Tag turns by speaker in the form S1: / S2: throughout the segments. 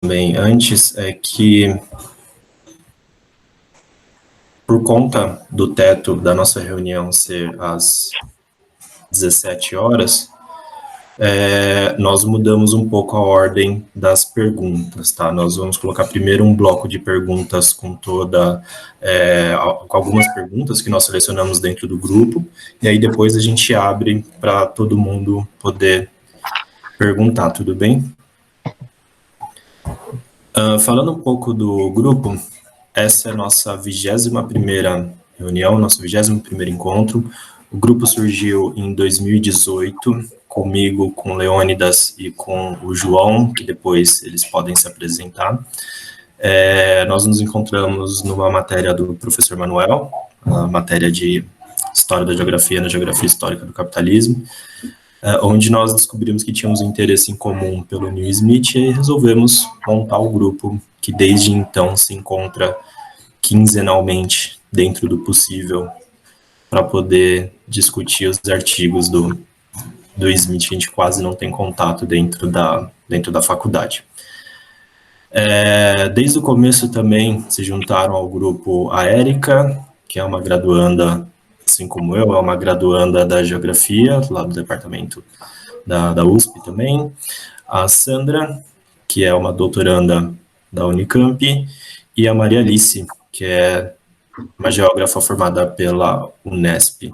S1: também antes é que, por conta do teto da nossa reunião ser às 17 horas, nós mudamos um pouco a ordem das perguntas, tá? Nós vamos colocar primeiro um bloco de perguntas com com algumas perguntas que nós selecionamos dentro do grupo, e aí depois a gente abre para todo mundo poder perguntar, tudo bem? Falando um pouco do grupo, essa é a nossa 21ª reunião, nosso 21º encontro. O grupo surgiu em 2018, comigo, com o Leônidas e com o João, que depois eles podem se apresentar. Nós nos encontramos numa matéria do professor Manuel, a matéria de História da Geografia na Geografia Histórica do Capitalismo, onde nós descobrimos que tínhamos um interesse em comum pelo New Smith e resolvemos montar o grupo, que desde então se encontra quinzenalmente, dentro do possível, para poder discutir os artigos do Smith, que a gente quase não tem contato dentro da faculdade. Desde o começo também se juntaram ao grupo a Érica, que é uma graduanda, assim como eu, é uma graduanda da Geografia, lá do departamento da USP também, a Sandra, que é uma doutoranda da Unicamp, e a Maria Alice, que é uma geógrafa formada pela Unesp.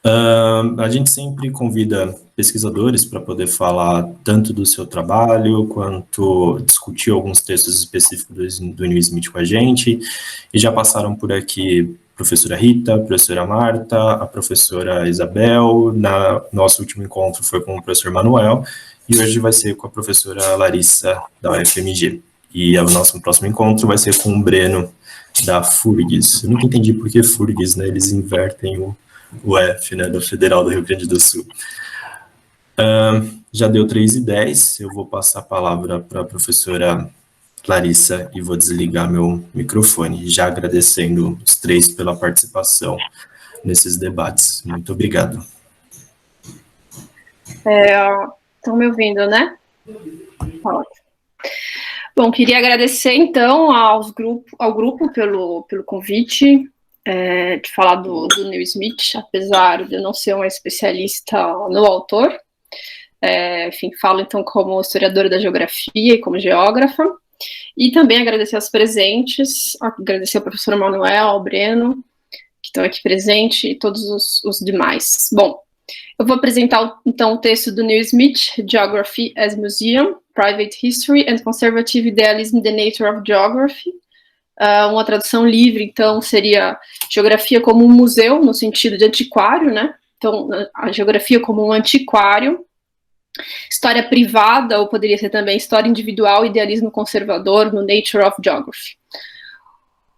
S1: A gente sempre convida pesquisadores para poder falar tanto do seu trabalho, quanto discutir alguns textos específicos do New Smith com a gente, e já passaram por aqui a professora Rita, a professora Marta, a professora Isabel, nosso último encontro foi com o professor Manuel, e hoje vai ser com a professora Larissa, da UFMG. E o nosso próximo encontro vai ser com o Breno, da FURGS. Eu nunca entendi por que FURGS, né? Eles invertem o F, né, da Federal do Rio Grande do Sul. Já deu 3h10, eu vou passar a palavra para a professora Larissa e vou desligar meu microfone, já agradecendo os três pela participação nesses debates. Muito obrigado.
S2: Estão me ouvindo, né? Ótimo. Bom, queria agradecer, então, ao grupo pelo convite de falar do New Smith, apesar de eu não ser uma especialista no autor. Enfim, falo, então, como historiadora da geografia e como geógrafa. E também agradecer aos presentes, agradecer ao professor Manuel, ao Breno, que estão aqui presentes, e todos os demais. Bom, eu vou apresentar, então, o texto do New Smith, Geography as Museum, Private History and Conservative Idealism, The Nature of Geography. Uma tradução livre, então, seria geografia como um museu, no sentido de antiquário, né? Então, a geografia como um antiquário. História privada, ou poderia ser também história individual, idealismo conservador, no Nature of Geography.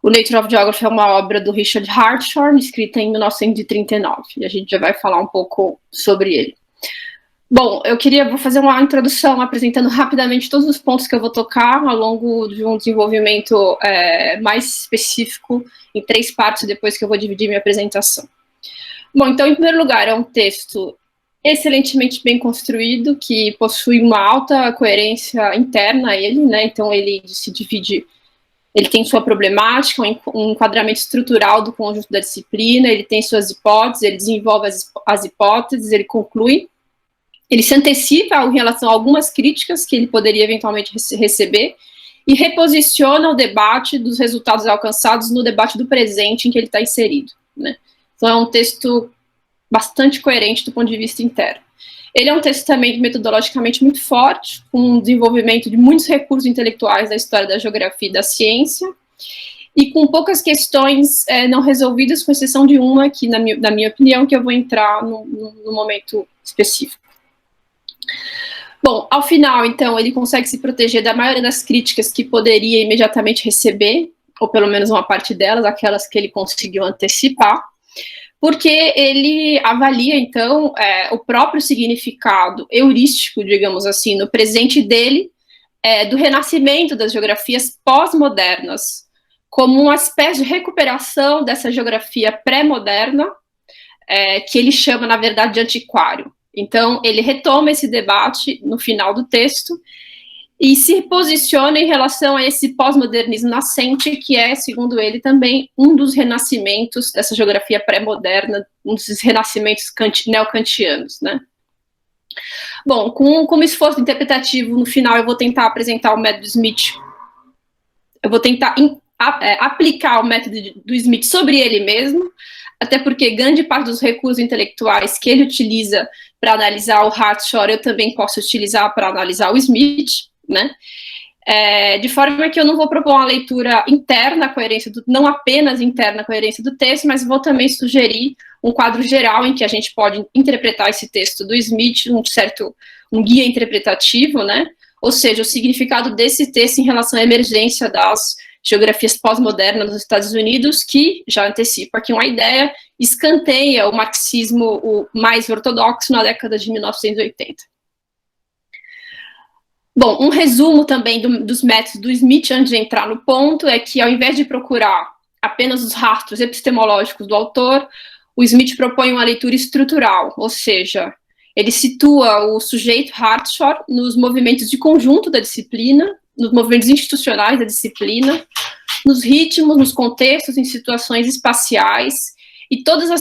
S2: O Nature of Geography é uma obra do Richard Hartshorne, escrita em 1939, e a gente já vai falar um pouco sobre ele. Bom, vou fazer uma introdução apresentando rapidamente todos os pontos que eu vou tocar ao longo de um desenvolvimento mais específico, em 3 partes, depois que eu vou dividir minha apresentação. Bom, então, em primeiro lugar, é um texto excelentemente bem construído, que possui uma alta coerência interna a ele, né? Então, ele se divide. Ele tem sua problemática, um enquadramento estrutural do conjunto da disciplina, ele tem suas hipóteses, ele desenvolve as hipóteses, ele conclui, ele se antecipa em relação a algumas críticas que ele poderia eventualmente receber e reposiciona o debate dos resultados alcançados no debate do presente em que ele está inserido, né? Então, é um texto bastante coerente do ponto de vista interno. Ele é um texto também metodologicamente muito forte, com um desenvolvimento de muitos recursos intelectuais da história da geografia e da ciência, e com poucas questões não resolvidas, com exceção de uma, que, na minha opinião, que eu vou entrar no momento específico. Bom, ao final, então, ele consegue se proteger da maioria das críticas que poderia imediatamente receber, ou pelo menos uma parte delas, aquelas que ele conseguiu antecipar, porque ele avalia, então, o próprio significado heurístico, digamos assim, no presente dele, do renascimento das geografias pós-modernas, como uma espécie de recuperação dessa geografia pré-moderna, que ele chama, na verdade, de antiquário. Então, ele retoma esse debate no final do texto, e se posiciona em relação a esse pós-modernismo nascente, que é, segundo ele, também um dos renascimentos dessa geografia pré-moderna, um dos renascimentos neocantianos, né? Bom, como esforço interpretativo, no final eu vou tentar apresentar o método Smith, eu vou tentar aplicar o método do Smith sobre ele mesmo, até porque grande parte dos recursos intelectuais que ele utiliza para analisar o Hartshorne, eu também posso utilizar para analisar o Smith, né? De forma que eu não vou propor uma leitura interna à coerência, não apenas interna à coerência do texto, mas vou também sugerir um quadro geral em que a gente pode interpretar esse texto do Smith, um guia interpretativo, né? Ou seja, o significado desse texto em relação à emergência das geografias pós-modernas nos Estados Unidos, que, já antecipo aqui uma ideia, escanteia o marxismo mais ortodoxo na década de 1980. Bom, um resumo também dos métodos do Smith, antes de entrar no ponto, é que ao invés de procurar apenas os rastros epistemológicos do autor, o Smith propõe uma leitura estrutural, ou seja, ele situa o sujeito Hartshorne nos movimentos de conjunto da disciplina, nos movimentos institucionais da disciplina, nos ritmos, nos contextos, em situações espaciais, e todas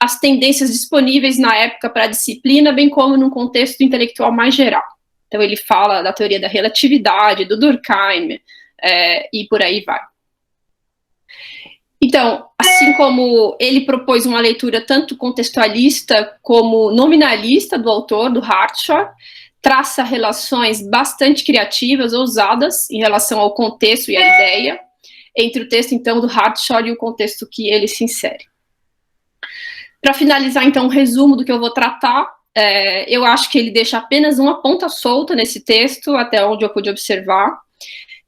S2: as tendências disponíveis na época para a disciplina, bem como num contexto intelectual mais geral. Então, ele fala da teoria da relatividade, do Durkheim, e por aí vai. Então, assim como ele propôs uma leitura tanto contextualista como nominalista do autor, do Hartshorne, traça relações bastante criativas, ousadas, em relação ao contexto e à ideia, entre o texto, então, do Hartshorne e o contexto que ele se insere. Para finalizar, então, um resumo do que eu vou tratar, eu acho que ele deixa apenas uma ponta solta nesse texto, até onde eu pude observar,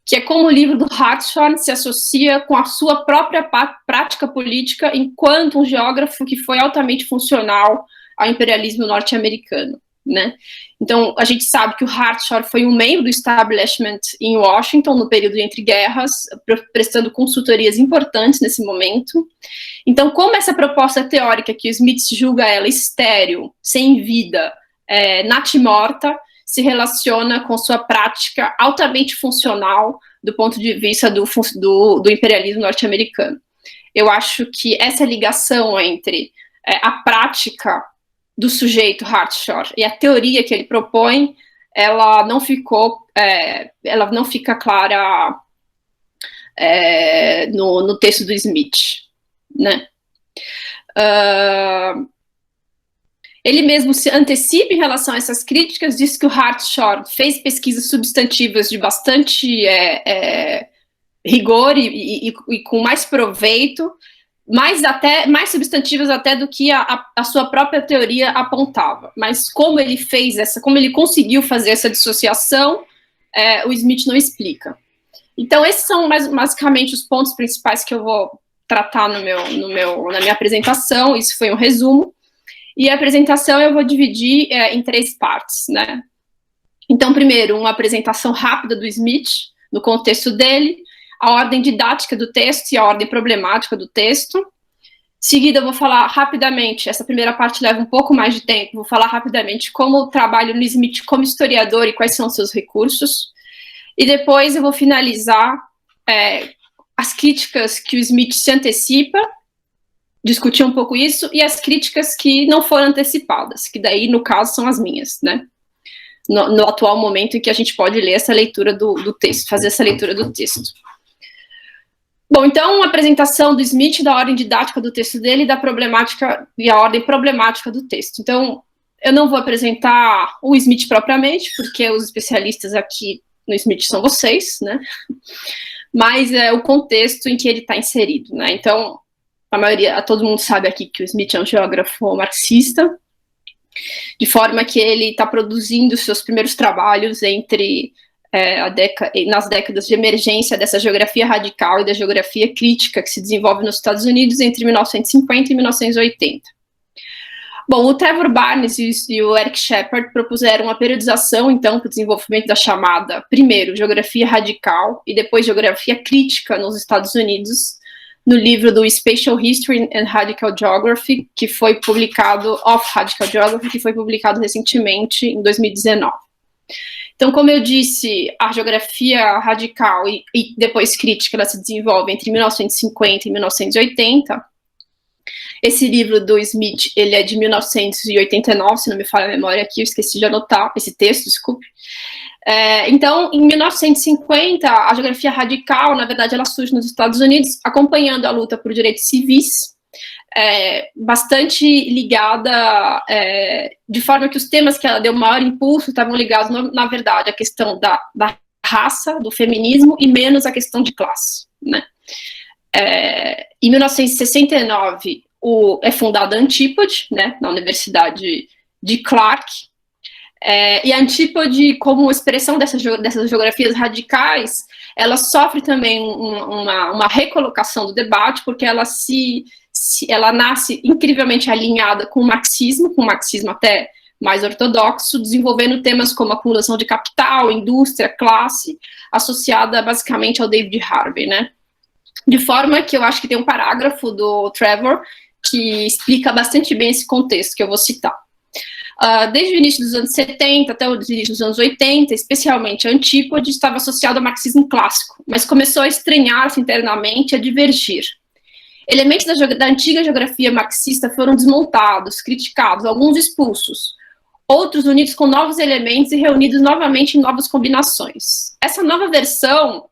S2: que é como o livro do Hartshorne se associa com a sua própria prática política enquanto um geógrafo que foi altamente funcional ao imperialismo norte-americano, né? Então, a gente sabe que o Hartshorne foi um membro do establishment em Washington, no período entre guerras, prestando consultorias importantes nesse momento. Então, como essa proposta teórica que o Smith julga ela estéril, sem vida, natimorta, se relaciona com sua prática altamente funcional do ponto de vista do imperialismo norte-americano. Eu acho que essa ligação entre a prática do sujeito Hartshorne e a teoria que ele propõe, ela não fica clara no texto do Smith, né? Ele mesmo se antecipa em relação a essas críticas, diz que o Hartshorne fez pesquisas substantivas de bastante rigor e com mais proveito, mais substantivas até do que a sua própria teoria apontava. Mas como ele conseguiu fazer essa dissociação, o Smith não explica. Então, esses são basicamente os pontos principais que eu vou tratar na minha apresentação. Isso foi um resumo. E a apresentação eu vou dividir em 3 partes, né? Então, primeiro, uma apresentação rápida do Smith, no contexto dele, a ordem didática do texto e a ordem problemática do texto. Em seguida, eu vou falar rapidamente, essa primeira parte leva um pouco mais de tempo, vou falar rapidamente como eu trabalho no Smith como historiador e quais são os seus recursos. E depois eu vou finalizar as críticas que o Smith se antecipa, discutir um pouco isso, e as críticas que não foram antecipadas, que daí, no caso, são as minhas, né? No atual momento em que a gente pode ler essa leitura do texto, fazer essa leitura do texto. Bom, então, uma apresentação do Smith, da ordem didática do texto dele, da problemática e a ordem problemática do texto. Então, eu não vou apresentar o Smith propriamente, porque os especialistas aqui no Smith são vocês, né? Mas é o contexto em que ele está inserido, né? Então, todo mundo sabe aqui que o Smith é um geógrafo marxista, de forma que ele está produzindo seus primeiros trabalhos nas décadas de emergência dessa geografia radical e da geografia crítica que se desenvolve nos Estados Unidos entre 1950 e 1980. Bom, o Trevor Barnes e o Eric Shepard propuseram uma periodização, então, para o desenvolvimento da chamada, primeiro, geografia radical e depois geografia crítica nos Estados Unidos, no livro do Spatial History and Radical Geography, que foi publicado recentemente, em 2019. Então, como eu disse, a geografia radical e depois crítica, ela se desenvolve entre 1950 e 1980. Esse livro do Smith, ele é de 1989, se não me falha a memória aqui, eu esqueci de anotar esse texto, desculpe. Então, em 1950, a geografia radical, na verdade, ela surge nos Estados Unidos, acompanhando a luta por direitos civis, bastante ligada, de forma que os temas que ela deu maior impulso estavam ligados, na verdade, à questão da raça, do feminismo, e menos à questão de classe, né? Em 1969, é fundada a Antípode, né, na Universidade de Clark, e a Antípode, como expressão dessas geografias radicais, ela sofre também uma recolocação do debate, porque ela nasce incrivelmente alinhada com o marxismo até mais ortodoxo, desenvolvendo temas como acumulação de capital, indústria, classe, associada basicamente ao David Harvey, né? De forma que eu acho que tem um parágrafo do Trevor que explica bastante bem esse contexto que eu vou citar. Desde o início dos anos 70 até o início dos anos 80, especialmente a Antípode, estava associada ao marxismo clássico, mas começou a estranhar-se internamente e a divergir. Elementos da antiga geografia marxista foram desmontados, criticados, alguns expulsos, outros unidos com novos elementos e reunidos novamente em novas combinações. Essa nova versão,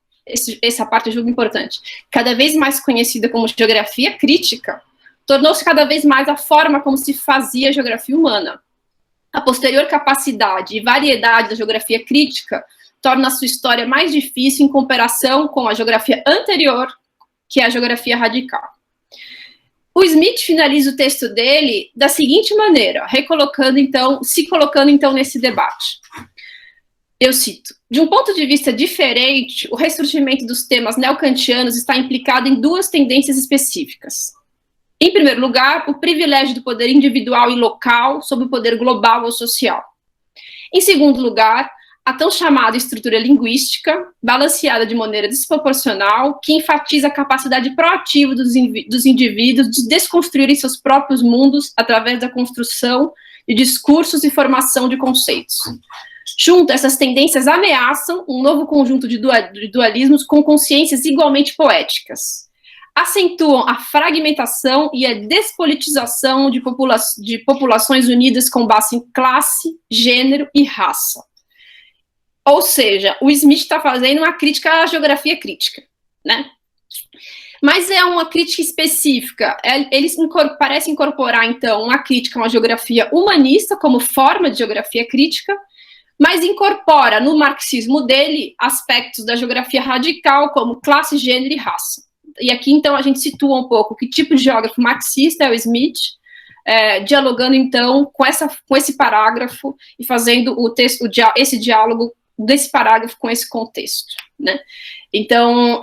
S2: essa parte eu julgo importante, cada vez mais conhecida como geografia crítica, tornou-se cada vez mais a forma como se fazia a geografia humana. A posterior capacidade e variedade da geografia crítica torna a sua história mais difícil em comparação com a geografia anterior, que é a geografia radical. O Smith finaliza o texto dele da seguinte maneira, se colocando então nesse debate. Eu cito: de um ponto de vista diferente, o ressurgimento dos temas neocantianos está implicado em duas tendências específicas. Em primeiro lugar, o privilégio do poder individual e local sobre o poder global ou social. Em segundo lugar, a tão chamada estrutura linguística, balanceada de maneira desproporcional, que enfatiza a capacidade proativa dos indivíduos de desconstruírem seus próprios mundos através da construção de discursos e formação de conceitos. Junto, essas tendências ameaçam um novo conjunto de dualismos com consciências igualmente poéticas. Acentuam a fragmentação e a despolitização de populações unidas com base em classe, gênero e raça. Ou seja, o Smith está fazendo uma crítica à geografia crítica, né? Mas é uma crítica específica. Ele parece incorporar, então, uma crítica a uma geografia humanista como forma de geografia crítica, mas incorpora no marxismo dele aspectos da geografia radical como classe, gênero e raça. E aqui, então, a gente situa um pouco que tipo de geógrafo marxista é o Smith, dialogando, então, com esse parágrafo e fazendo esse diálogo desse parágrafo com esse contexto, né? Então,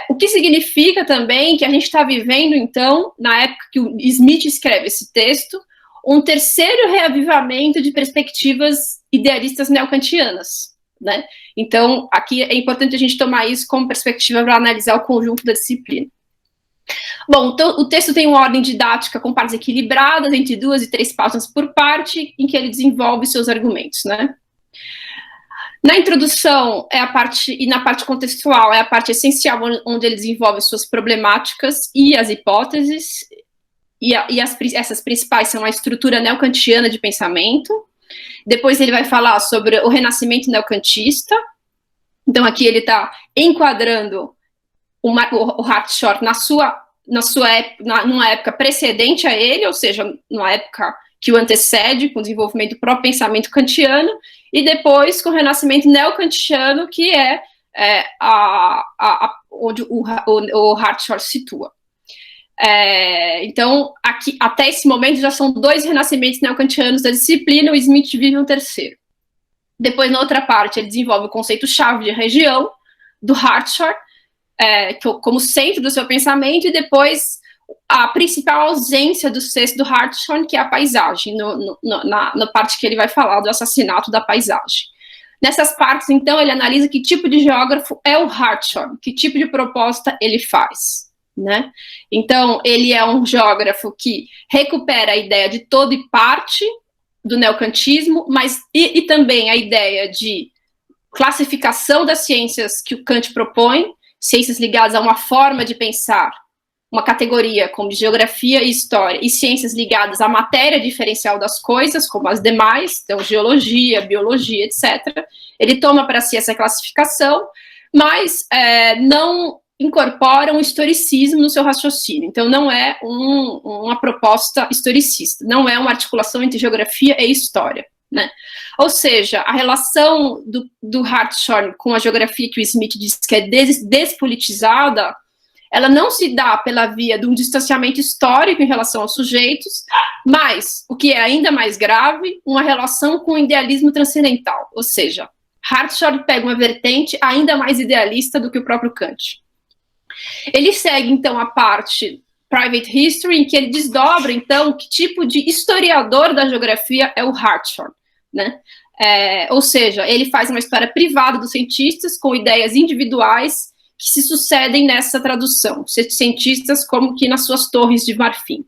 S2: o que significa também que a gente está vivendo, então, na época que o Smith escreve esse texto, um terceiro reavivamento de perspectivas idealistas neocantianas, né? Então, aqui é importante a gente tomar isso como perspectiva para analisar o conjunto da disciplina. Bom, então, o texto tem uma ordem didática com partes equilibradas, entre 2 e 3 páginas por parte, em que ele desenvolve seus argumentos, né? Na introdução e na parte contextual é a parte essencial, onde ele desenvolve suas problemáticas e as hipóteses, essas principais são a estrutura neocantiana de pensamento. Depois ele vai falar sobre o renascimento neocantista. Então aqui ele está enquadrando o Hartshorne numa época precedente a ele, ou seja, numa época que o antecede, com o desenvolvimento do próprio pensamento kantiano, e depois com o renascimento neocantiano, que é onde o Hartshorne situa. Então, aqui, até esse momento, já são 2 renascimentos neocantianos da disciplina, o Smith vive um terceiro. Depois, na outra parte, ele desenvolve o conceito-chave de região, do Hartshorne, como centro do seu pensamento, e depois a principal ausência do sexto do Hartshorne, que é a paisagem, na parte que ele vai falar do assassinato da paisagem. Nessas partes, então, ele analisa que tipo de geógrafo é o Hartshorne, que tipo de proposta ele faz, né? Então, ele é um geógrafo que recupera a ideia de todo e parte do neocantismo, mas e também a ideia de classificação das ciências que o Kant propõe, ciências ligadas a uma forma de pensar, uma categoria como geografia e história, e ciências ligadas à matéria diferencial das coisas, como as demais, então geologia, biologia, etc. Ele toma para si essa classificação, mas não incorpora um historicismo no seu raciocínio. Então, não é uma proposta historicista, não é uma articulação entre geografia e história, né? Ou seja, a relação do Hartshorne com a geografia que o Smith diz que é despolitizada, ela não se dá pela via de um distanciamento histórico em relação aos sujeitos, mas, o que é ainda mais grave, uma relação com o idealismo transcendental. Ou seja, Hartshorne pega uma vertente ainda mais idealista do que o próprio Kant. Ele segue, então, a parte Private History, em que ele desdobra, então, que tipo de historiador da geografia é o Hartshorne, né? Ou seja, ele faz uma história privada dos cientistas com ideias individuais que se sucedem nessa tradução, cientistas como que nas suas torres de marfim.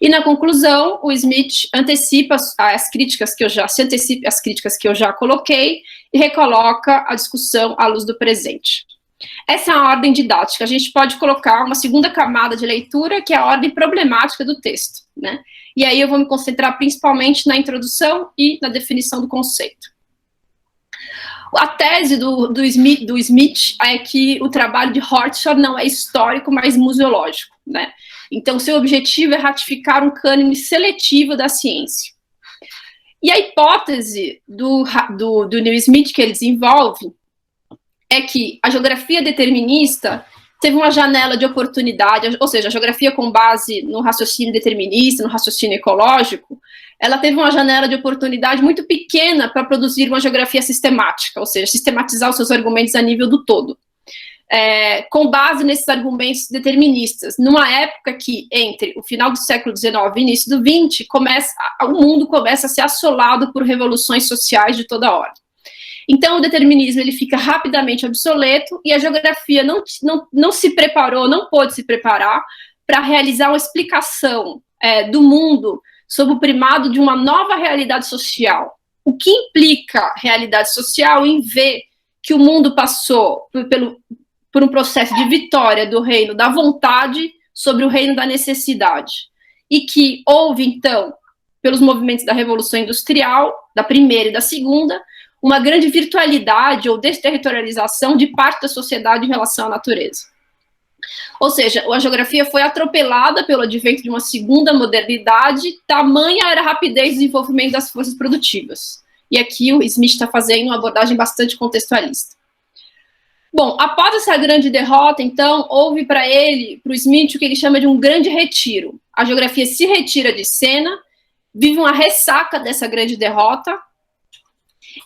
S2: E na conclusão, o Smith antecipa as críticas que eu já coloquei e recoloca a discussão à luz do presente. Essa é a ordem didática. A gente pode colocar uma segunda camada de leitura, que é a ordem problemática do texto, né? E aí eu vou me concentrar principalmente na introdução e na definição do conceito. A tese do Smith é que o trabalho de Hartshorne não é histórico, mas museológico, né? Então, seu objetivo é ratificar um cânone seletivo da ciência. E a hipótese do Neil Smith que ele desenvolve é que a geografia determinista teve uma janela de oportunidade, ou seja, a geografia com base no raciocínio determinista, no raciocínio ecológico, ela teve uma janela de oportunidade muito pequena para produzir uma geografia sistemática, ou seja, sistematizar os seus argumentos a nível do todo. Com base nesses argumentos deterministas, numa época que, entre o final do século XIX e o início do XX, o mundo começa a ser assolado por revoluções sociais de toda ordem. Então, o determinismo ele fica rapidamente obsoleto e a geografia não se preparou, não pôde se preparar para realizar uma explicação do mundo sob o primado de uma nova realidade social. O que implica realidade social em ver que o mundo passou por um processo de vitória do reino da vontade sobre o reino da necessidade. E que houve, então, pelos movimentos da Revolução Industrial, da primeira e da segunda, uma grande virtualidade ou desterritorialização de parte da sociedade em relação à natureza. Ou seja, a geografia foi atropelada pelo advento de uma segunda modernidade, tamanha era a rapidez do desenvolvimento das forças produtivas. E aqui o Smith está fazendo uma abordagem bastante contextualista. Bom, após essa grande derrota, então, houve para o Smith, o que ele chama de um grande retiro. A geografia se retira de cena, vive uma ressaca dessa grande derrota,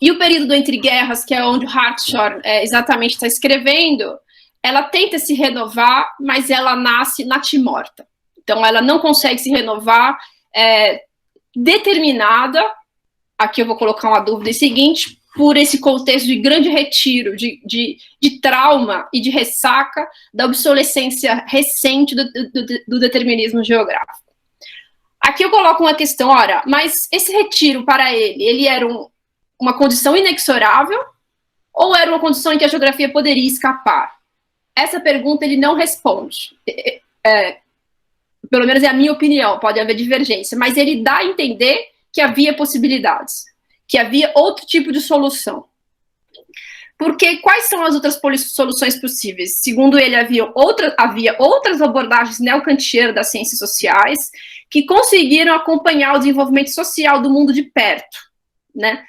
S2: e o período entre guerras, que é onde o Hartshorne exatamente está escrevendo, ela tenta se renovar, mas ela nasce natimorta. Então, ela não consegue se renovar determinada, aqui eu vou colocar uma dúvida seguinte, por esse contexto de grande retiro, de trauma e de ressaca da obsolescência recente do determinismo geográfico. Aqui eu coloco uma questão, ora, mas esse retiro para ele era uma condição inexorável ou era uma condição em que a geografia poderia escapar? Essa pergunta ele não responde. Pelo menos é a minha opinião, pode haver divergência, mas ele dá a entender que havia possibilidades, que havia outro tipo de solução. Porque quais são as outras soluções possíveis? Segundo ele, havia outras abordagens neocantianas das ciências sociais que conseguiram acompanhar o desenvolvimento social do mundo de perto, né?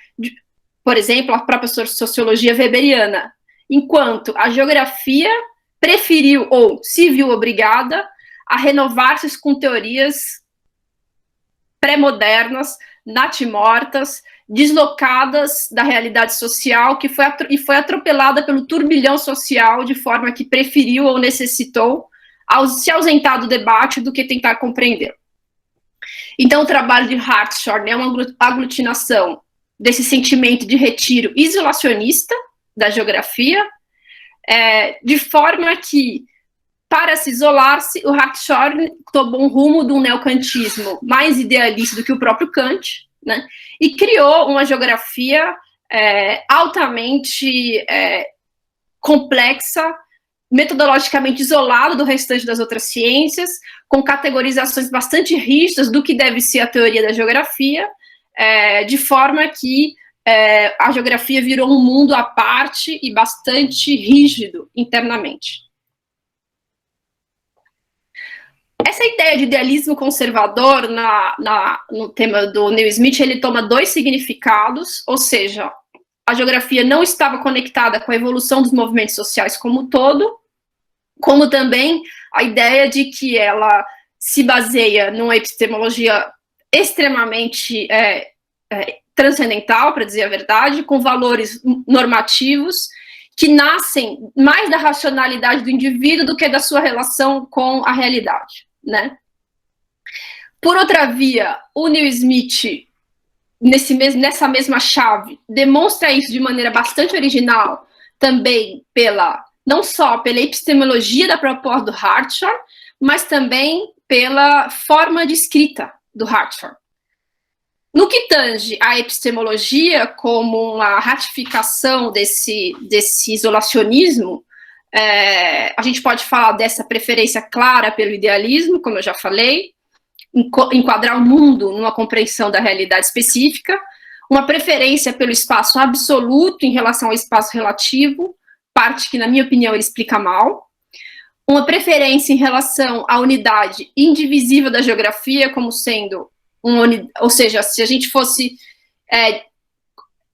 S2: Por exemplo, a própria sociologia weberiana, enquanto a geografia preferiu ou se viu obrigada a renovar-se com teorias pré-modernas, natimortas, deslocadas da realidade social, que foi atropelada pelo turbilhão social, de forma que preferiu ou necessitou se ausentar do debate do que tentar compreender. Então, o trabalho de Hartshorne é uma aglutinação desse sentimento de retiro isolacionista da geografia, de forma que, para se isolar-se, o Hartshorne tomou um rumo de um neocantismo mais idealista do que o próprio Kant, né, e criou uma geografia altamente complexa, metodologicamente isolada do restante das outras ciências, com categorizações bastante rígidas do que deve ser a teoria da geografia, de forma que a geografia virou um mundo à parte e bastante rígido internamente. Essa ideia de idealismo conservador no tema do Neil Smith, ele toma dois significados, ou seja, a geografia não estava conectada com a evolução dos movimentos sociais como um todo, como também a ideia de que ela se baseia numa epistemologia extremamente transcendental, para dizer a verdade, com valores normativos que nascem mais da racionalidade do indivíduo do que da sua relação com a realidade, né? Por outra via, o Neil Smith, nessa mesma chave, demonstra isso de maneira bastante original, também não só pela epistemologia da proposta do Hartshorne, mas também pela forma de escrita do Hartshorne. No que tange a epistemologia como uma ratificação desse isolacionismo, a gente pode falar dessa preferência clara pelo idealismo, como eu já falei, enquadrar o mundo numa compreensão da realidade específica, uma preferência pelo espaço absoluto em relação ao espaço relativo, parte que, na minha opinião, ele explica mal, uma preferência em relação à unidade indivisível da geografia como sendo ou seja, se a gente fosse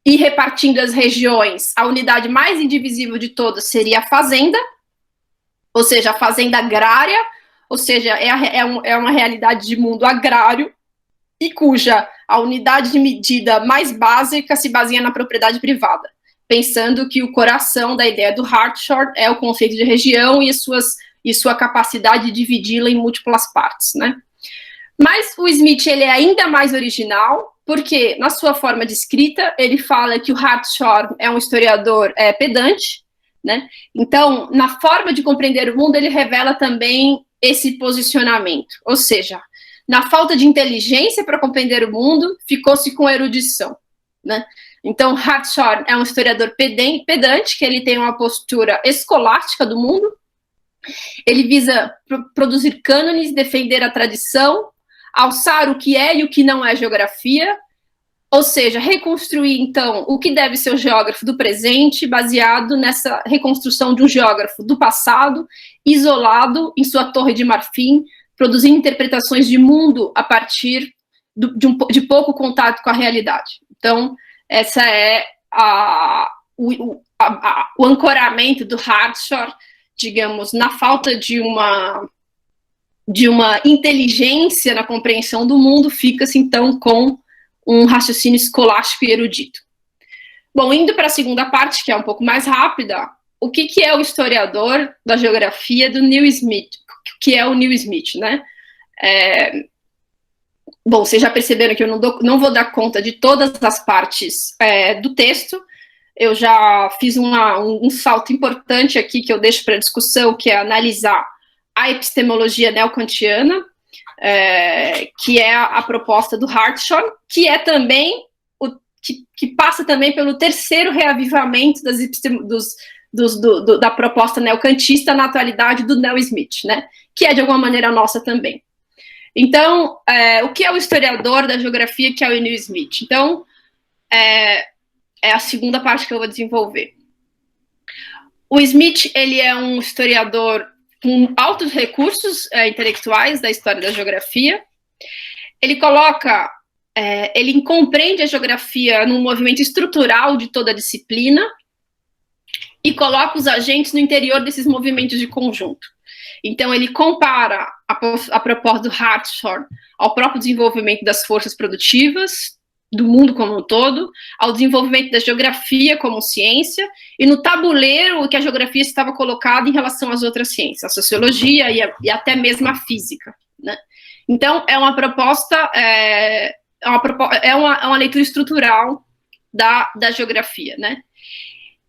S2: ir repartindo as regiões, a unidade mais indivisível de todas seria a fazenda, ou seja, a fazenda agrária, ou seja, é uma realidade de mundo agrário, e cuja a unidade de medida mais básica se baseia na propriedade privada, pensando que o coração da ideia do Hartshorne é o conceito de região e sua capacidade de dividi-la em múltiplas partes, né? Mas o Smith, ele é ainda mais original, porque na sua forma de escrita, ele fala que o Hartshorne é um historiador pedante, né? Então, na forma de compreender o mundo, ele revela também esse posicionamento, ou seja, na falta de inteligência para compreender o mundo, ficou-se com erudição, né? Então, Hartshorne é um historiador pedante, que ele tem uma postura escolástica do mundo, ele visa produzir cânones, defender a tradição, alçar o que é e o que não é geografia, ou seja, reconstruir, então, o que deve ser o geógrafo do presente, baseado nessa reconstrução de um geógrafo do passado, isolado em sua torre de marfim, produzindo interpretações de mundo a partir de pouco contato com a realidade. Então, essa é o ancoramento do Hartshorne, digamos, na falta de uma inteligência na compreensão do mundo, fica-se, então, com um raciocínio escolástico e erudito. Bom, indo para a segunda parte, que é um pouco mais rápida, o que é o historiador da geografia do Neil Smith? O que é o Neil Smith, né? Bom, vocês já perceberam que eu não vou dar conta de todas as partes do texto. Eu já fiz um salto importante aqui que eu deixo para discussão, que é analisar a epistemologia neocantiana, que é a proposta do Hartshorne, que é também que passa também pelo terceiro reavivamento da proposta neocantista na atualidade do Neil Smith, né? Que é de alguma maneira nossa também. Então, o que é o historiador da geografia, que é o Neil Smith? Então, é a segunda parte que eu vou desenvolver. O Smith, ele é um historiador com altos recursos intelectuais da história da geografia. Ele ele compreende a geografia num movimento estrutural de toda a disciplina e coloca os agentes no interior desses movimentos de conjunto. Então, ele compara a proposta do Hartshorne ao próprio desenvolvimento das forças produtivas, do mundo como um todo, ao desenvolvimento da geografia como ciência, e no tabuleiro que a geografia estava colocada em relação às outras ciências, a sociologia e até mesmo a física, né? Então, é uma proposta, uma leitura estrutural da geografia, né?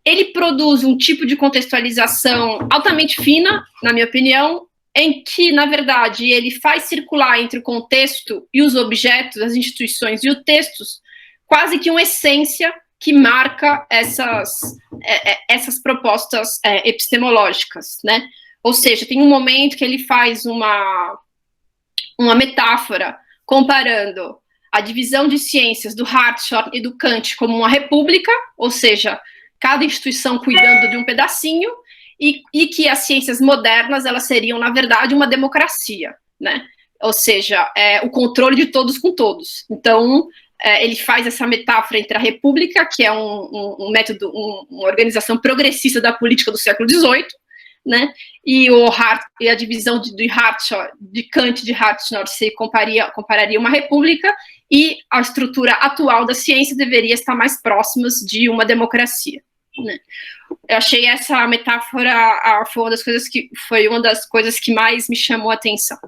S2: Ele produz um tipo de contextualização altamente fina, na minha opinião, em que, na verdade, ele faz circular entre o contexto e os objetos, as instituições e os textos, quase que uma essência que marca essas propostas epistemológicas, né? Ou seja, tem um momento que ele faz uma metáfora comparando a divisão de ciências do Hartshorne e do Kant como uma república, ou seja, cada instituição cuidando de um pedacinho, e que as ciências modernas, elas seriam, na verdade, uma democracia, né? Ou seja, o controle de todos com todos. Então, ele faz essa metáfora entre a república, que é um método, uma organização progressista da política do século XVIII, né? E a divisão de Kant e de Hartshorne se compararia uma república, e a estrutura atual da ciência deveria estar mais próximas de uma democracia, né? Eu achei essa metáfora foi uma das coisas que mais me chamou a atenção.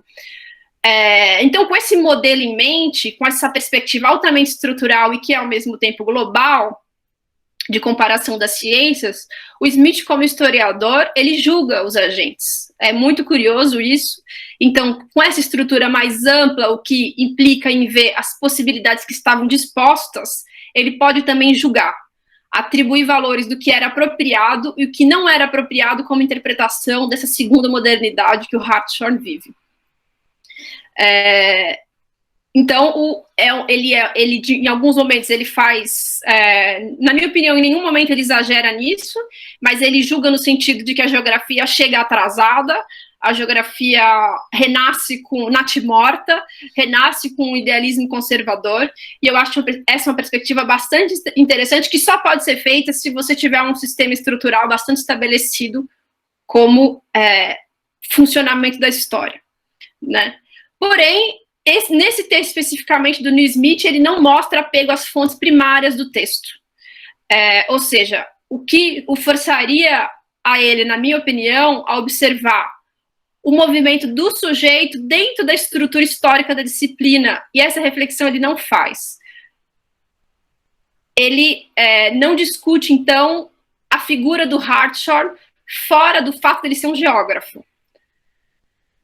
S2: Então, com esse modelo em mente, com essa perspectiva altamente estrutural e que é ao mesmo tempo global, de comparação das ciências, o Smith, como historiador, ele julga os agentes. É muito curioso isso. Então, com essa estrutura mais ampla, o que implica em ver as possibilidades que estavam dispostas, ele pode também julgar, atribuir valores do que era apropriado e o que não era apropriado como interpretação dessa segunda modernidade que o Hartshorne vive. Então, ele em alguns momentos ele faz, na minha opinião, em nenhum momento ele exagera nisso, mas ele julga no sentido de que a geografia chega atrasada, a geografia renasce com natimorta, renasce com um idealismo conservador, e eu acho essa uma perspectiva bastante interessante, que só pode ser feita se você tiver um sistema estrutural bastante estabelecido como funcionamento da história, né? Porém, nesse texto especificamente do Neil Smith, ele não mostra apego às fontes primárias do texto. Ou seja, o que o forçaria a ele, na minha opinião, a observar o movimento do sujeito dentro da estrutura histórica da disciplina, e essa reflexão ele não faz. Ele não discute, então, a figura do Hartshorne fora do fato de ele ser um geógrafo,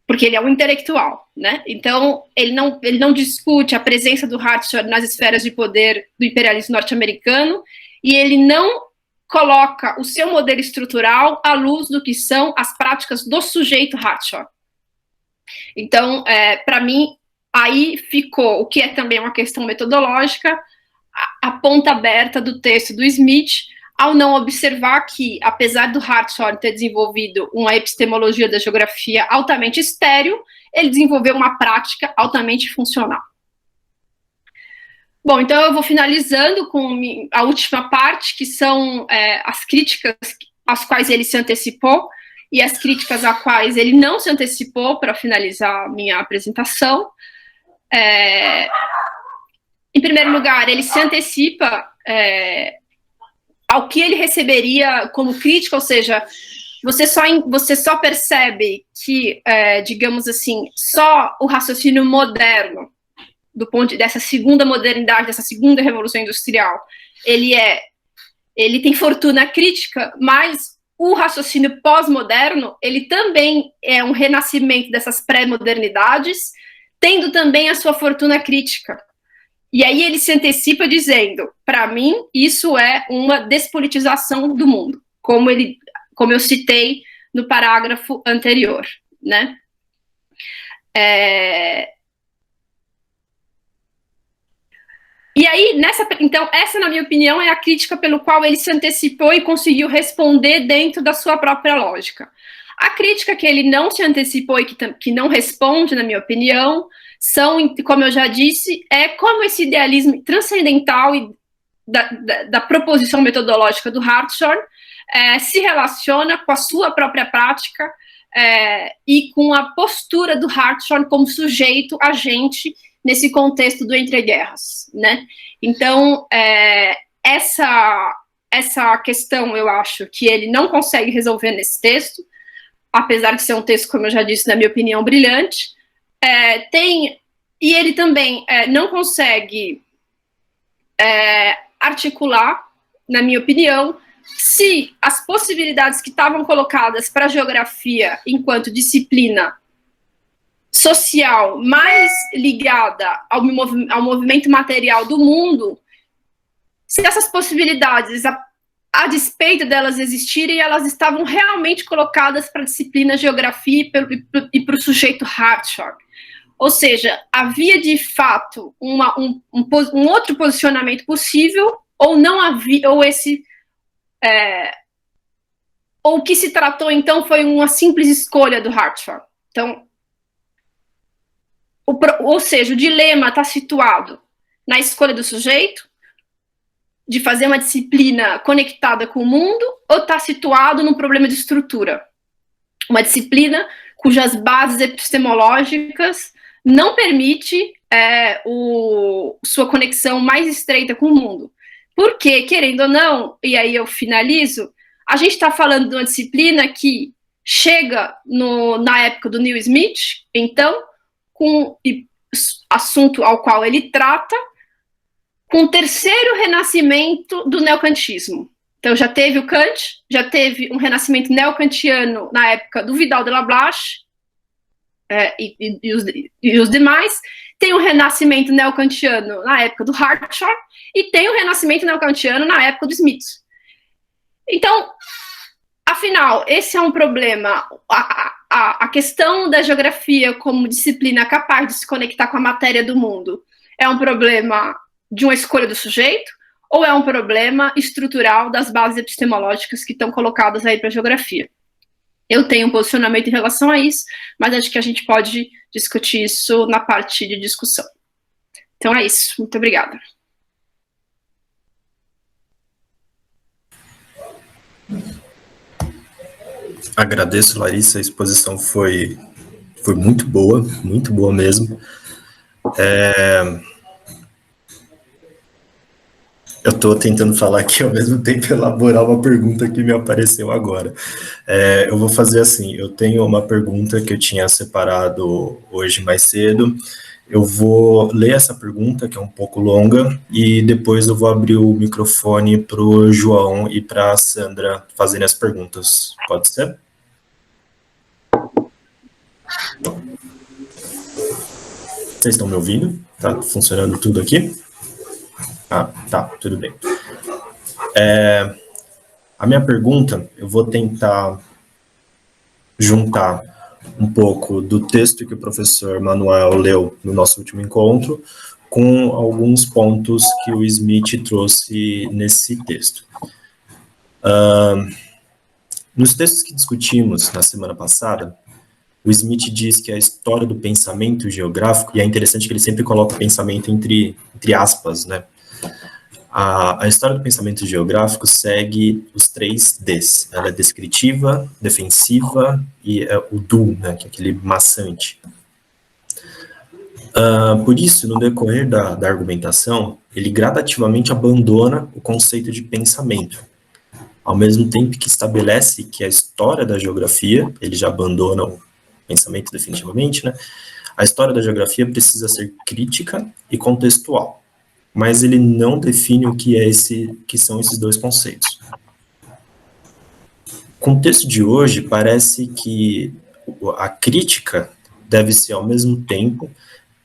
S2: porque ele é um intelectual, né? Então, ele não discute a presença do Hartshorne nas esferas de poder do imperialismo norte-americano, e ele não coloca o seu modelo estrutural à luz do que são as práticas do sujeito Hartshorne. Então, para mim, aí ficou o que é também uma questão metodológica, a ponta aberta do texto do Smith, ao não observar que, apesar do Hartshorne ter desenvolvido uma epistemologia da geografia altamente estéril, ele desenvolveu uma prática altamente funcional. Bom, então eu vou finalizando com a última parte, que são as críticas às quais ele se antecipou e as críticas às quais ele não se antecipou, para finalizar a minha apresentação. Em primeiro lugar, ele se antecipa ao que ele receberia como crítica, ou seja, você só percebe que, digamos assim, só o raciocínio moderno, do ponto dessa segunda modernidade, dessa segunda revolução industrial, ele tem fortuna crítica, mas o raciocínio pós-moderno, ele também é um renascimento dessas pré-modernidades, tendo também a sua fortuna crítica. E aí ele se antecipa dizendo, para mim, isso é uma despolitização do mundo, como eu citei no parágrafo anterior, né? E aí, então, essa, na minha opinião, é a crítica pelo qual ele se antecipou e conseguiu responder dentro da sua própria lógica. A crítica que ele não se antecipou e que não responde, na minha opinião, são, como eu já disse, como esse idealismo transcendental e da proposição metodológica do Hartshorne se relaciona com a sua própria prática e com a postura do Hartshorne como sujeito, agente, nesse contexto do entreguerras, né? Então, essa questão, eu acho que ele não consegue resolver nesse texto, apesar de ser um texto, como eu já disse, na minha opinião, brilhante. E ele também não consegue articular, na minha opinião, se as possibilidades que estavam colocadas para a geografia enquanto disciplina social mais ligada ao movimento material do mundo se essas possibilidades, a despeito delas existirem, elas estavam realmente colocadas para a disciplina geografia e para o sujeito Hartshorne. Ou seja, havia de fato um outro posicionamento possível, ou não havia, ou ou o que se tratou então foi uma simples escolha do Hartshorne. Então, ou seja, o dilema está situado na escolha do sujeito, de fazer uma disciplina conectada com o mundo, ou está situado num problema de estrutura? Uma disciplina cujas bases epistemológicas não permite sua conexão mais estreita com o mundo. Porque, querendo ou não, e aí eu finalizo, a gente está falando de uma disciplina que chega na época do Neil Smith, então, com assunto ao qual ele trata, com o terceiro renascimento do neocantismo. Então, já teve o Kant, já teve um renascimento neocantiano na época do Vidal de la Blache e os demais, tem o renascimento neocantiano na época do Hartshorne e tem o renascimento neocantiano na época do Smith. Então, afinal, esse é um problema. A questão da geografia como disciplina capaz de se conectar com a matéria do mundo é um problema de uma escolha do sujeito, ou é um problema estrutural das bases epistemológicas que estão colocadas aí para a geografia? Eu tenho um posicionamento em relação a isso, mas acho que a gente pode discutir isso na parte de discussão. Então é isso. Muito obrigada.
S1: Agradeço, Larissa. A exposição foi muito boa mesmo. Eu estou tentando falar aqui ao mesmo tempo elaborar uma pergunta que me apareceu agora. Eu vou fazer assim, eu tenho uma pergunta que eu tinha separado hoje mais cedo, eu vou ler essa pergunta, que é um pouco longa, e depois eu vou abrir o microfone para o João e para a Sandra fazerem as perguntas. Pode ser? Vocês estão me ouvindo? Tá funcionando tudo aqui? Ah, tá, tudo bem. A minha pergunta, eu vou tentar juntar um pouco do texto que o professor Manuel leu no nosso último encontro com alguns pontos que o Smith trouxe nesse texto. Nos textos que discutimos na semana passada, o Smith diz que a história do pensamento geográfico, e é interessante que ele sempre coloca o pensamento entre aspas, né? A história do pensamento geográfico segue os 3 Ds. Ela é descritiva, defensiva e o do, né, que é aquele maçante. Por isso, no decorrer da argumentação, ele gradativamente abandona o conceito de pensamento, ao mesmo tempo que estabelece que a história da geografia, ele já abandona o pensamento definitivamente, né? A história da geografia precisa ser crítica e contextual, mas ele não define o que são esses dois conceitos. O contexto de hoje parece que a crítica deve ser, ao mesmo tempo,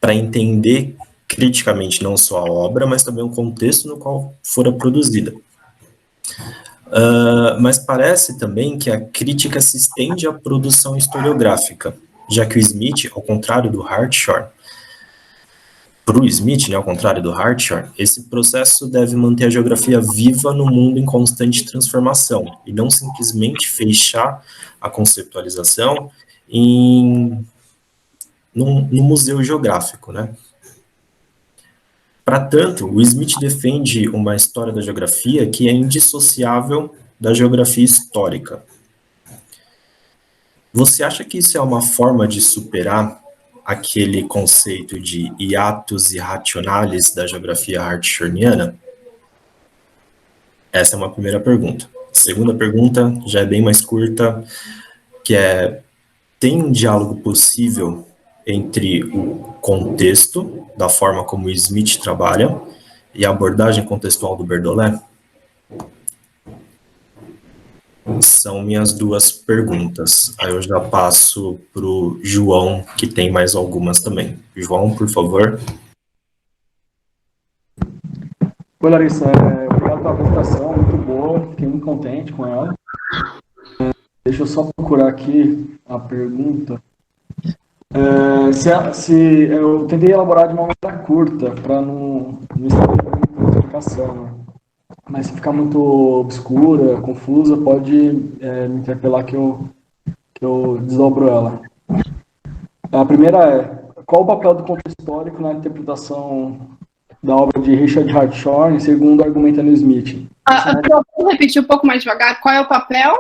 S1: para entender criticamente não só a obra, mas também o contexto no qual fora produzida. Mas parece também que a crítica se estende à produção historiográfica, já que o Smith, ao contrário do Hartshorne, para o Smith, né, ao contrário do Hartshorne, esse processo deve manter a geografia viva no mundo em constante transformação, e não simplesmente fechar a conceptualização no museu geográfico, né? Para tanto, o Smith defende uma história da geografia que é indissociável da geografia histórica. Você acha que isso é uma forma de superar aquele conceito de hiatus irrationalis da geografia hartshorniana? Essa é uma primeira pergunta. A segunda pergunta já é bem mais curta, que é: tem um diálogo possível entre o contexto, da forma como o Smith trabalha, e a abordagem contextual do Berdolet? São minhas duas perguntas. Aí eu já passo para o João, que tem mais algumas também. João, por favor.
S3: Oi, Larissa, obrigado pela apresentação, muito boa, fiquei muito contente com ela. Deixa eu só procurar aqui a pergunta. Se eu tentei elaborar de uma maneira curta, para não estender muita explicação, né? Mas se ficar muito obscura, confusa, pode me interpelar que eu desdobro ela. A primeira qual o papel do contexto histórico na interpretação da obra de Richard Hartshorne, segundo argumenta no Smith?
S2: Vou repetir um pouco mais devagar. Qual é o papel?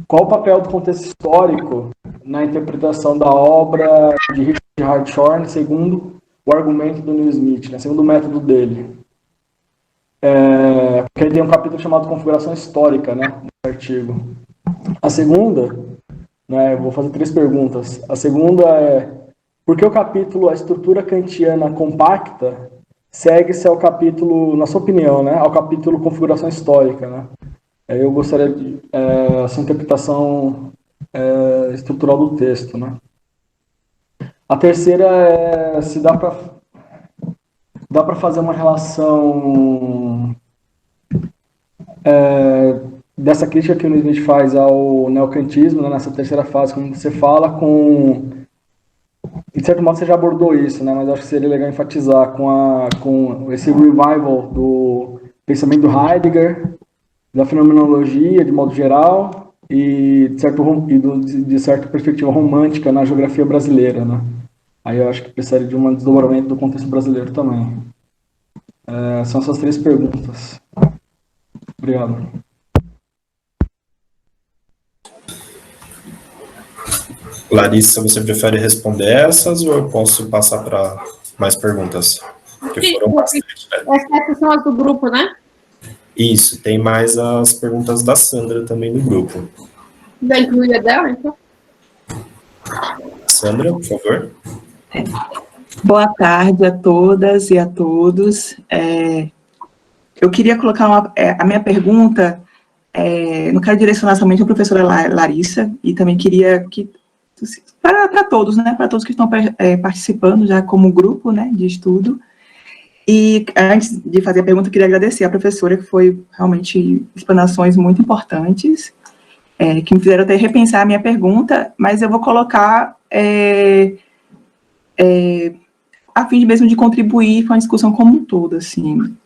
S3: Qual o papel do contexto histórico na interpretação da obra de Richard Hartshorne, segundo o argumento do Neil Smith, né, segundo o método dele? Porque ele tem um capítulo chamado Configuração Histórica, né, no artigo. A segunda, né, eu vou fazer 3 perguntas. A segunda por que o capítulo A Estrutura Kantiana Compacta segue-se ao capítulo, na sua opinião, né, ao capítulo Configuração Histórica, né? Eu gostaria de essa interpretação estrutural do texto, né? A terceira se dá para fazer uma relação dessa crítica que o Smith faz ao neocantismo, né, nessa terceira fase, como você fala, de certo modo você já abordou isso, né, mas acho que seria legal enfatizar com esse revival do pensamento do Heidegger, da fenomenologia, de modo geral, e de certa perspectiva romântica na geografia brasileira, né? Aí eu acho que precisaria de um desdobramento do contexto brasileiro também. São essas 3 perguntas. Obrigado.
S1: Larissa, você prefere responder essas ou eu posso passar para mais perguntas? Porque foram bastante, né?
S2: Essas são as do grupo, né?
S1: Isso, tem mais as perguntas da Sandra também no grupo.
S2: Já incluí a dela, então?
S1: Sandra, por favor.
S4: Boa tarde a todas e a todos. Eu queria colocar a minha pergunta, não quero direcionar somente à professora Larissa, e também queria que, para todos, né, para todos que estão participando já como grupo, né, de estudo. E antes de fazer a pergunta, eu queria agradecer à professora, que foi realmente explanações muito importantes, que me fizeram até repensar a minha pergunta, mas eu vou colocar a fim de mesmo de contribuir com a discussão como um todo, assim.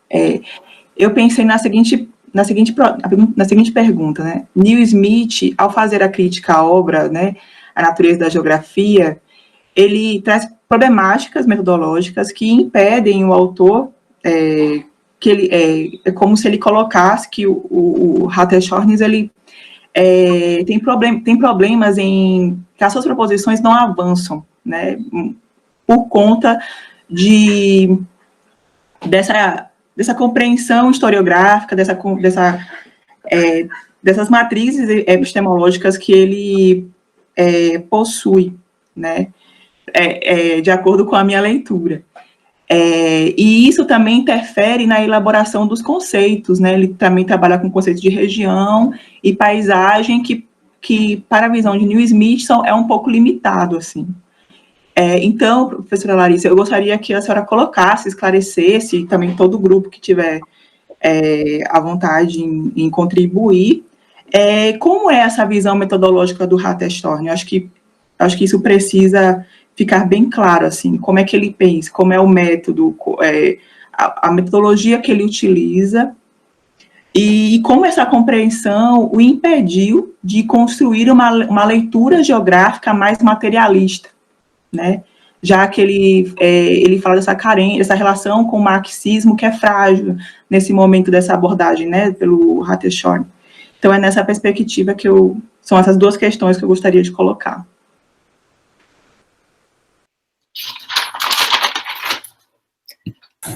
S4: Eu pensei na seguinte pergunta, né? Neil Smith, ao fazer a crítica à obra, né, A Natureza da Geografia, ele traz problemáticas metodológicas que impedem o autor, que ele, é como se ele colocasse que o Hartshorne, ele tem problemas em que as suas proposições não avançam, né, por conta dessa compreensão historiográfica, dessas matrizes epistemológicas que ele possui, né, de acordo com a minha leitura. E isso também interfere na elaboração dos conceitos, né? Ele também trabalha com conceitos de região e paisagem que para a visão de Neil Smith, é um pouco limitado, assim. Então, professora Larissa, eu gostaria que a senhora colocasse, esclarecesse, e também todo o grupo que tiver à vontade em contribuir, como é essa visão metodológica do Hartshorne? Acho que isso precisa ficar bem claro, assim, como é que ele pensa, como é o método, a metodologia que ele utiliza, e como essa compreensão o impediu de construir uma leitura geográfica mais materialista, né? Já que ele fala dessa carência, dessa relação com o marxismo que é frágil nesse momento dessa abordagem, né, pelo Hartshorne. Então, é nessa perspectiva são essas 2 questões que eu gostaria de colocar.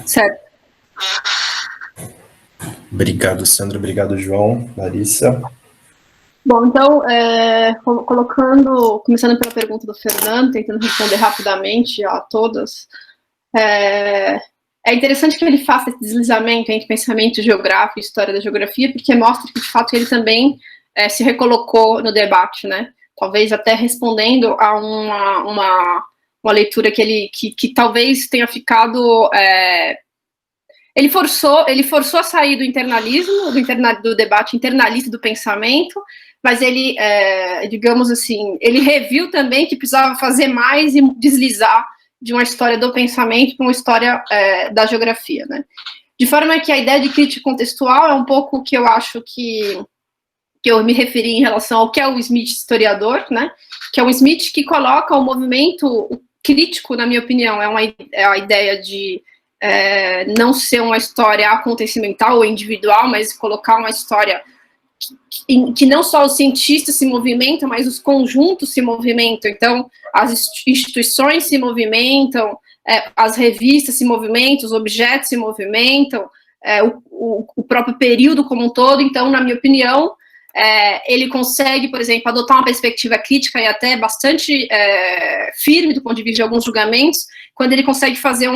S2: Certo.
S1: Obrigado, Sandra. Obrigado, João. Larissa.
S2: Bom, então, começando pela pergunta do Fernando, tentando responder rapidamente a todas, é interessante que ele faça esse deslizamento entre pensamento geográfico e história da geografia, porque mostra que, de fato, ele também se recolocou no debate, né? Talvez até respondendo a uma leitura que talvez tenha ficado ele forçou a sair do internalismo, do debate internalista do pensamento, mas ele, digamos assim, ele reviu também que precisava fazer mais e deslizar de uma história do pensamento para uma história da geografia, né? De forma que a ideia de crítica contextual é um pouco o que eu acho que eu me referi em relação ao que é o Smith historiador, né? Que é um Smith que coloca o movimento crítico, na minha opinião, é a ideia de não ser uma história acontecimental ou individual, mas colocar uma história que não só os cientistas se movimentam, mas os conjuntos se movimentam. Então, as instituições se movimentam, as revistas se movimentam, os objetos se movimentam, o próprio período como um todo. Então, na minha opinião, ele consegue, por exemplo, adotar uma perspectiva crítica e até bastante firme do ponto de vista de alguns julgamentos, quando ele consegue fazer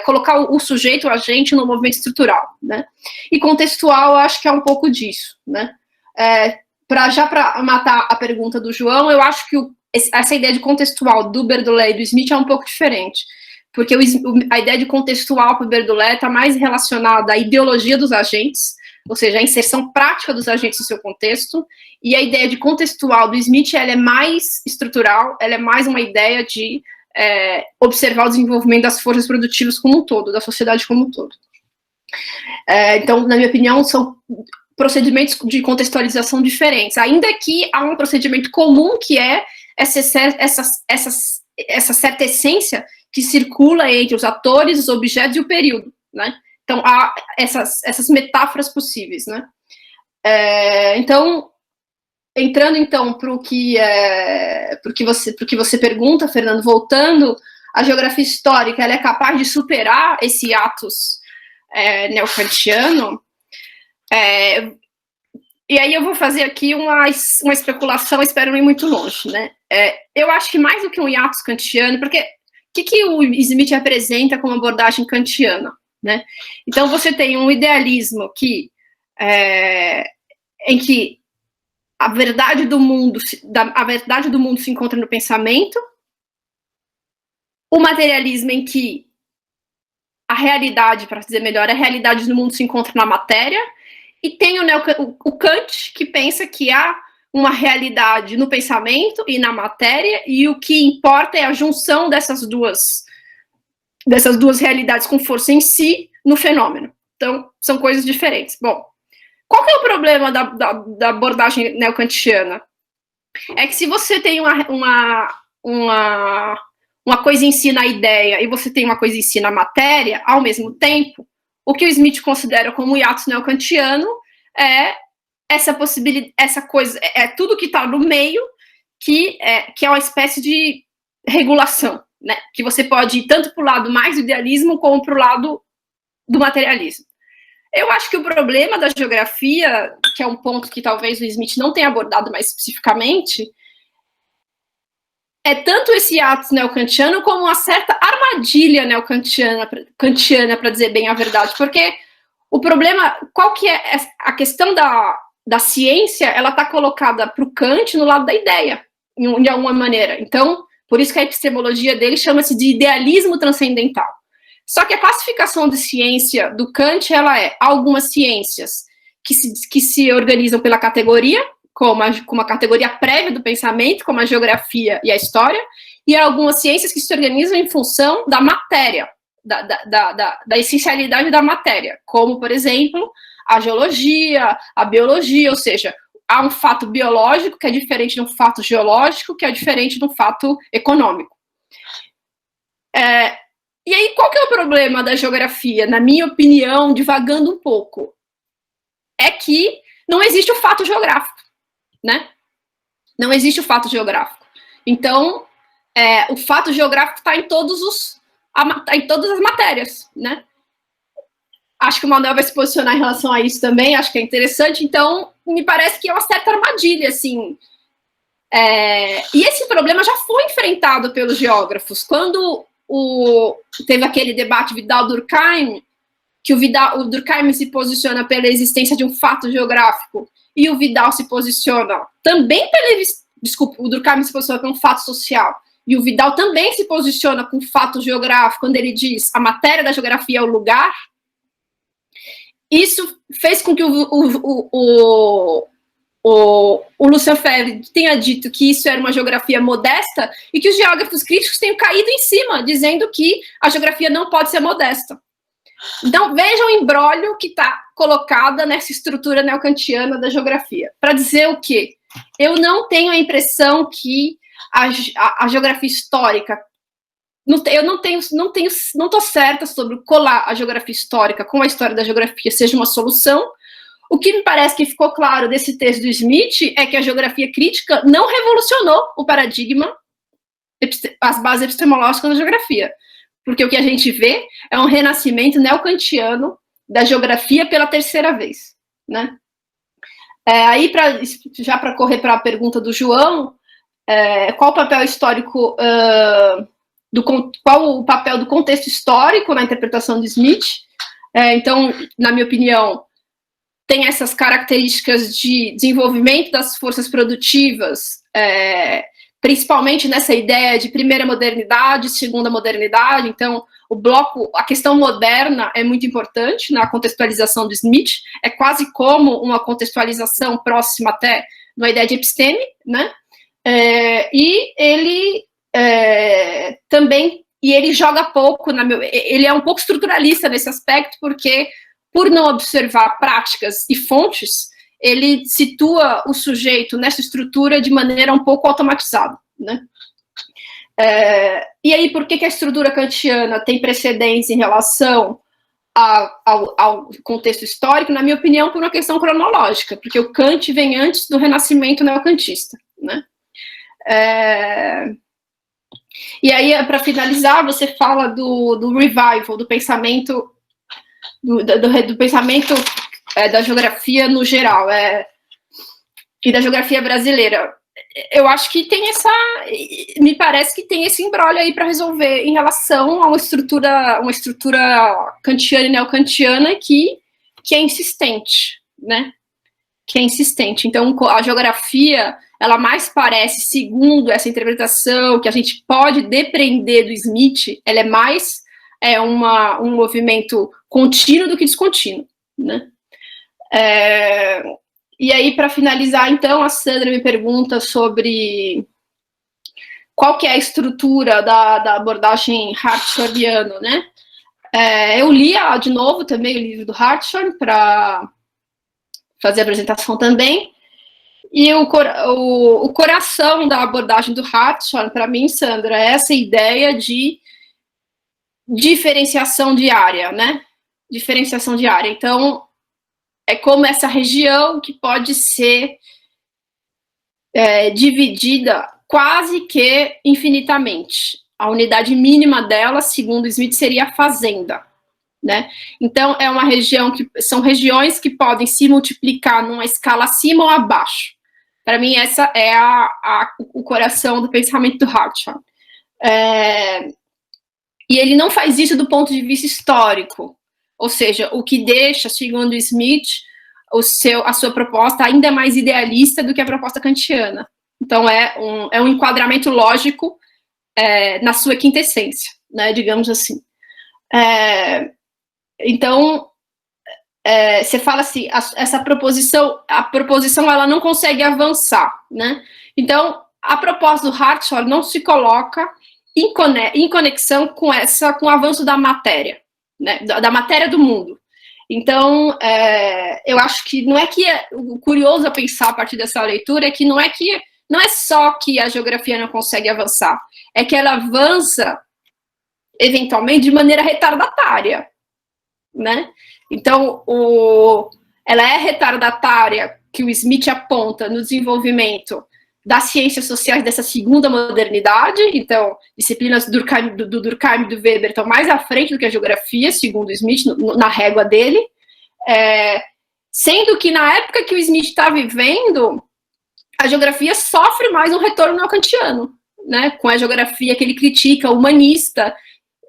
S2: colocar o sujeito, o agente, no movimento estrutural, né? E contextual, eu acho que é um pouco disso, né? Para matar a pergunta do João, eu acho que essa ideia de contextual do Berdolet e do Smith é um pouco diferente, porque a ideia de contextual para o Berdolet está mais relacionada à ideologia dos agentes, ou seja, a inserção prática dos agentes no seu contexto, e a ideia de contextual do Smith, ela é mais estrutural, ela é mais uma ideia de observar o desenvolvimento das forças produtivas como um todo, da sociedade como um todo. Então, na minha opinião, são procedimentos de contextualização diferentes, ainda que há um procedimento comum que é essa certa essência que circula entre os atores, os objetos e o período, né? Então, há essas metáforas possíveis, né? Então, entrando, então, para o que você pergunta, Fernando, voltando, a geografia histórica, ela é capaz de superar esse atos neocantiano? E aí eu vou fazer aqui uma especulação, espero não ir muito longe, né? Eu acho que mais do que um hiatus kantiano, porque o que o Smith apresenta como abordagem kantiana, né? Então você tem um idealismo em que a verdade do mundo se encontra no pensamento, o materialismo em que a realidade, para dizer melhor, a realidade do mundo se encontra na matéria, e tem o Kant, que pensa que há uma realidade no pensamento e na matéria, e o que importa é a junção dessas duas realidades com força em si no fenômeno. Então, são coisas diferentes. Bom, qual que é o problema da abordagem neocantiana? É que se você tem uma coisa em si na ideia e você tem uma coisa em si na matéria, ao mesmo tempo, o que o Smith considera como hiatus neocantiano é essa possibilidade, essa coisa, tudo que está no meio, que é uma espécie de regulação, né? Que você pode ir tanto para o lado mais do idealismo como para o lado do materialismo. Eu acho que o problema da geografia, que é um ponto que talvez o Smith não tenha abordado mais especificamente, é tanto esse ato neocantiano como uma certa armadilha neocantiana, para dizer bem a verdade, porque o problema, qual que é a questão da ciência, ela está colocada para o Kant no lado da ideia, de alguma maneira. Então, por isso que a epistemologia dele chama-se de idealismo transcendental. Só que a classificação de ciência do Kant, ela é algumas ciências que se organizam pela categoria, como a categoria prévia do pensamento, como a geografia e a história, e algumas ciências que se organizam em função da matéria, da essencialidade da matéria, como, por exemplo, a geologia, a biologia, ou seja, há um fato biológico que é diferente de um fato geológico, que é diferente de um fato econômico. E aí, qual que é o problema da geografia? Na minha opinião, divagando um pouco, é que não existe o fato geográfico, né? Não existe o fato geográfico. Então, o fato geográfico está em todas as matérias, né? Acho que o Manuel vai se posicionar em relação a isso também, acho que é interessante. Então, me parece que é uma certa armadilha, assim. E esse problema já foi enfrentado pelos geógrafos. Quando teve aquele debate Vidal-Durkheim, que o Durkheim se posiciona pela existência de um fato geográfico, e o Vidal se posiciona também o Durkheim se posiciona por um fato social, e o Vidal também se posiciona com fato geográfico, quando ele diz a matéria da geografia é o lugar, isso fez com que o Lucian Febvre tenha dito que isso era uma geografia modesta e que os geógrafos críticos tenham caído em cima, dizendo que a geografia não pode ser modesta. Então, vejam o imbróglio que está colocada nessa estrutura neocantiana da geografia. Para dizer o quê? Eu não tenho a impressão que a geografia histórica... Eu não estou certa sobre colar a geografia histórica com a história da geografia seja uma solução. O que me parece que ficou claro desse texto do Smith é que a geografia crítica não revolucionou o paradigma, as bases epistemológicas da geografia. Porque o que a gente vê é um renascimento neocantiano da geografia pela terceira vez, né? Aí, já para correr para a pergunta do João, qual o papel histórico, qual o papel do contexto histórico na interpretação do Smith? Então, na minha opinião, tem essas características de desenvolvimento das forças produtivas, principalmente nessa ideia de primeira modernidade, segunda modernidade. Então, o bloco, a questão moderna é muito importante na contextualização do Smith, é quase como uma contextualização próxima até uma ideia de episteme, né? E ele também, e ele joga pouco, ele é um pouco estruturalista nesse aspecto, porque, por não observar práticas e fontes, ele situa o sujeito nessa estrutura de maneira um pouco automatizada, né? E aí, por que a estrutura kantiana tem precedência em relação ao contexto histórico? Na minha opinião, por uma questão cronológica, porque o Kant vem antes do renascimento neocantista, né? E aí, para finalizar, você fala do revival, do pensamento, do pensamento da geografia no geral, e da geografia brasileira. Eu acho que tem me parece que tem esse imbróglio aí para resolver em relação a uma estrutura kantiana e neocantiana que é insistente, né? Que é insistente. Então, a geografia, ela mais parece, segundo essa interpretação que a gente pode depreender do Smith, ela é mais um movimento contínuo do que descontínuo, né? E aí, para finalizar, então, a Sandra me pergunta sobre qual que é a estrutura da abordagem hartshorniana, né? Eu li de novo também o livro do Hartshorne para fazer a apresentação também, e o coração da abordagem do Hartshorne, para mim, Sandra, é essa ideia de diferenciação de área, né? Diferenciação de área. Então, é como essa região que pode ser dividida quase que infinitamente. A unidade mínima dela, segundo Smith, seria a fazenda, né? Então, é uma região são regiões que podem se multiplicar numa escala acima ou abaixo. Para mim, essa é o coração do pensamento do Hartshorne. E ele não faz isso do ponto de vista histórico. Ou seja, o que deixa, segundo Smith, a sua proposta ainda mais idealista do que a proposta kantiana. Então, é um enquadramento lógico na sua quintessência, né, digamos assim. Então, você fala assim, a proposição ela não consegue avançar, né? Então, a proposta do Hartshorne não se coloca em conexão com o avanço da matéria, né, da matéria do mundo. Então, eu acho que não é que o curioso a pensar a partir dessa leitura é que não é só que a geografia não consegue avançar, é que ela avança eventualmente de maneira retardatária, né? Então, ela é retardatária que o Smith aponta no desenvolvimento das ciências sociais dessa segunda modernidade. Então, disciplinas do Durkheim e do Weber estão mais à frente do que a geografia, segundo o Smith, na régua dele, sendo que na época que o Smith está vivendo, a geografia sofre mais um retorno neocantiano, né, com a geografia que ele critica, humanista,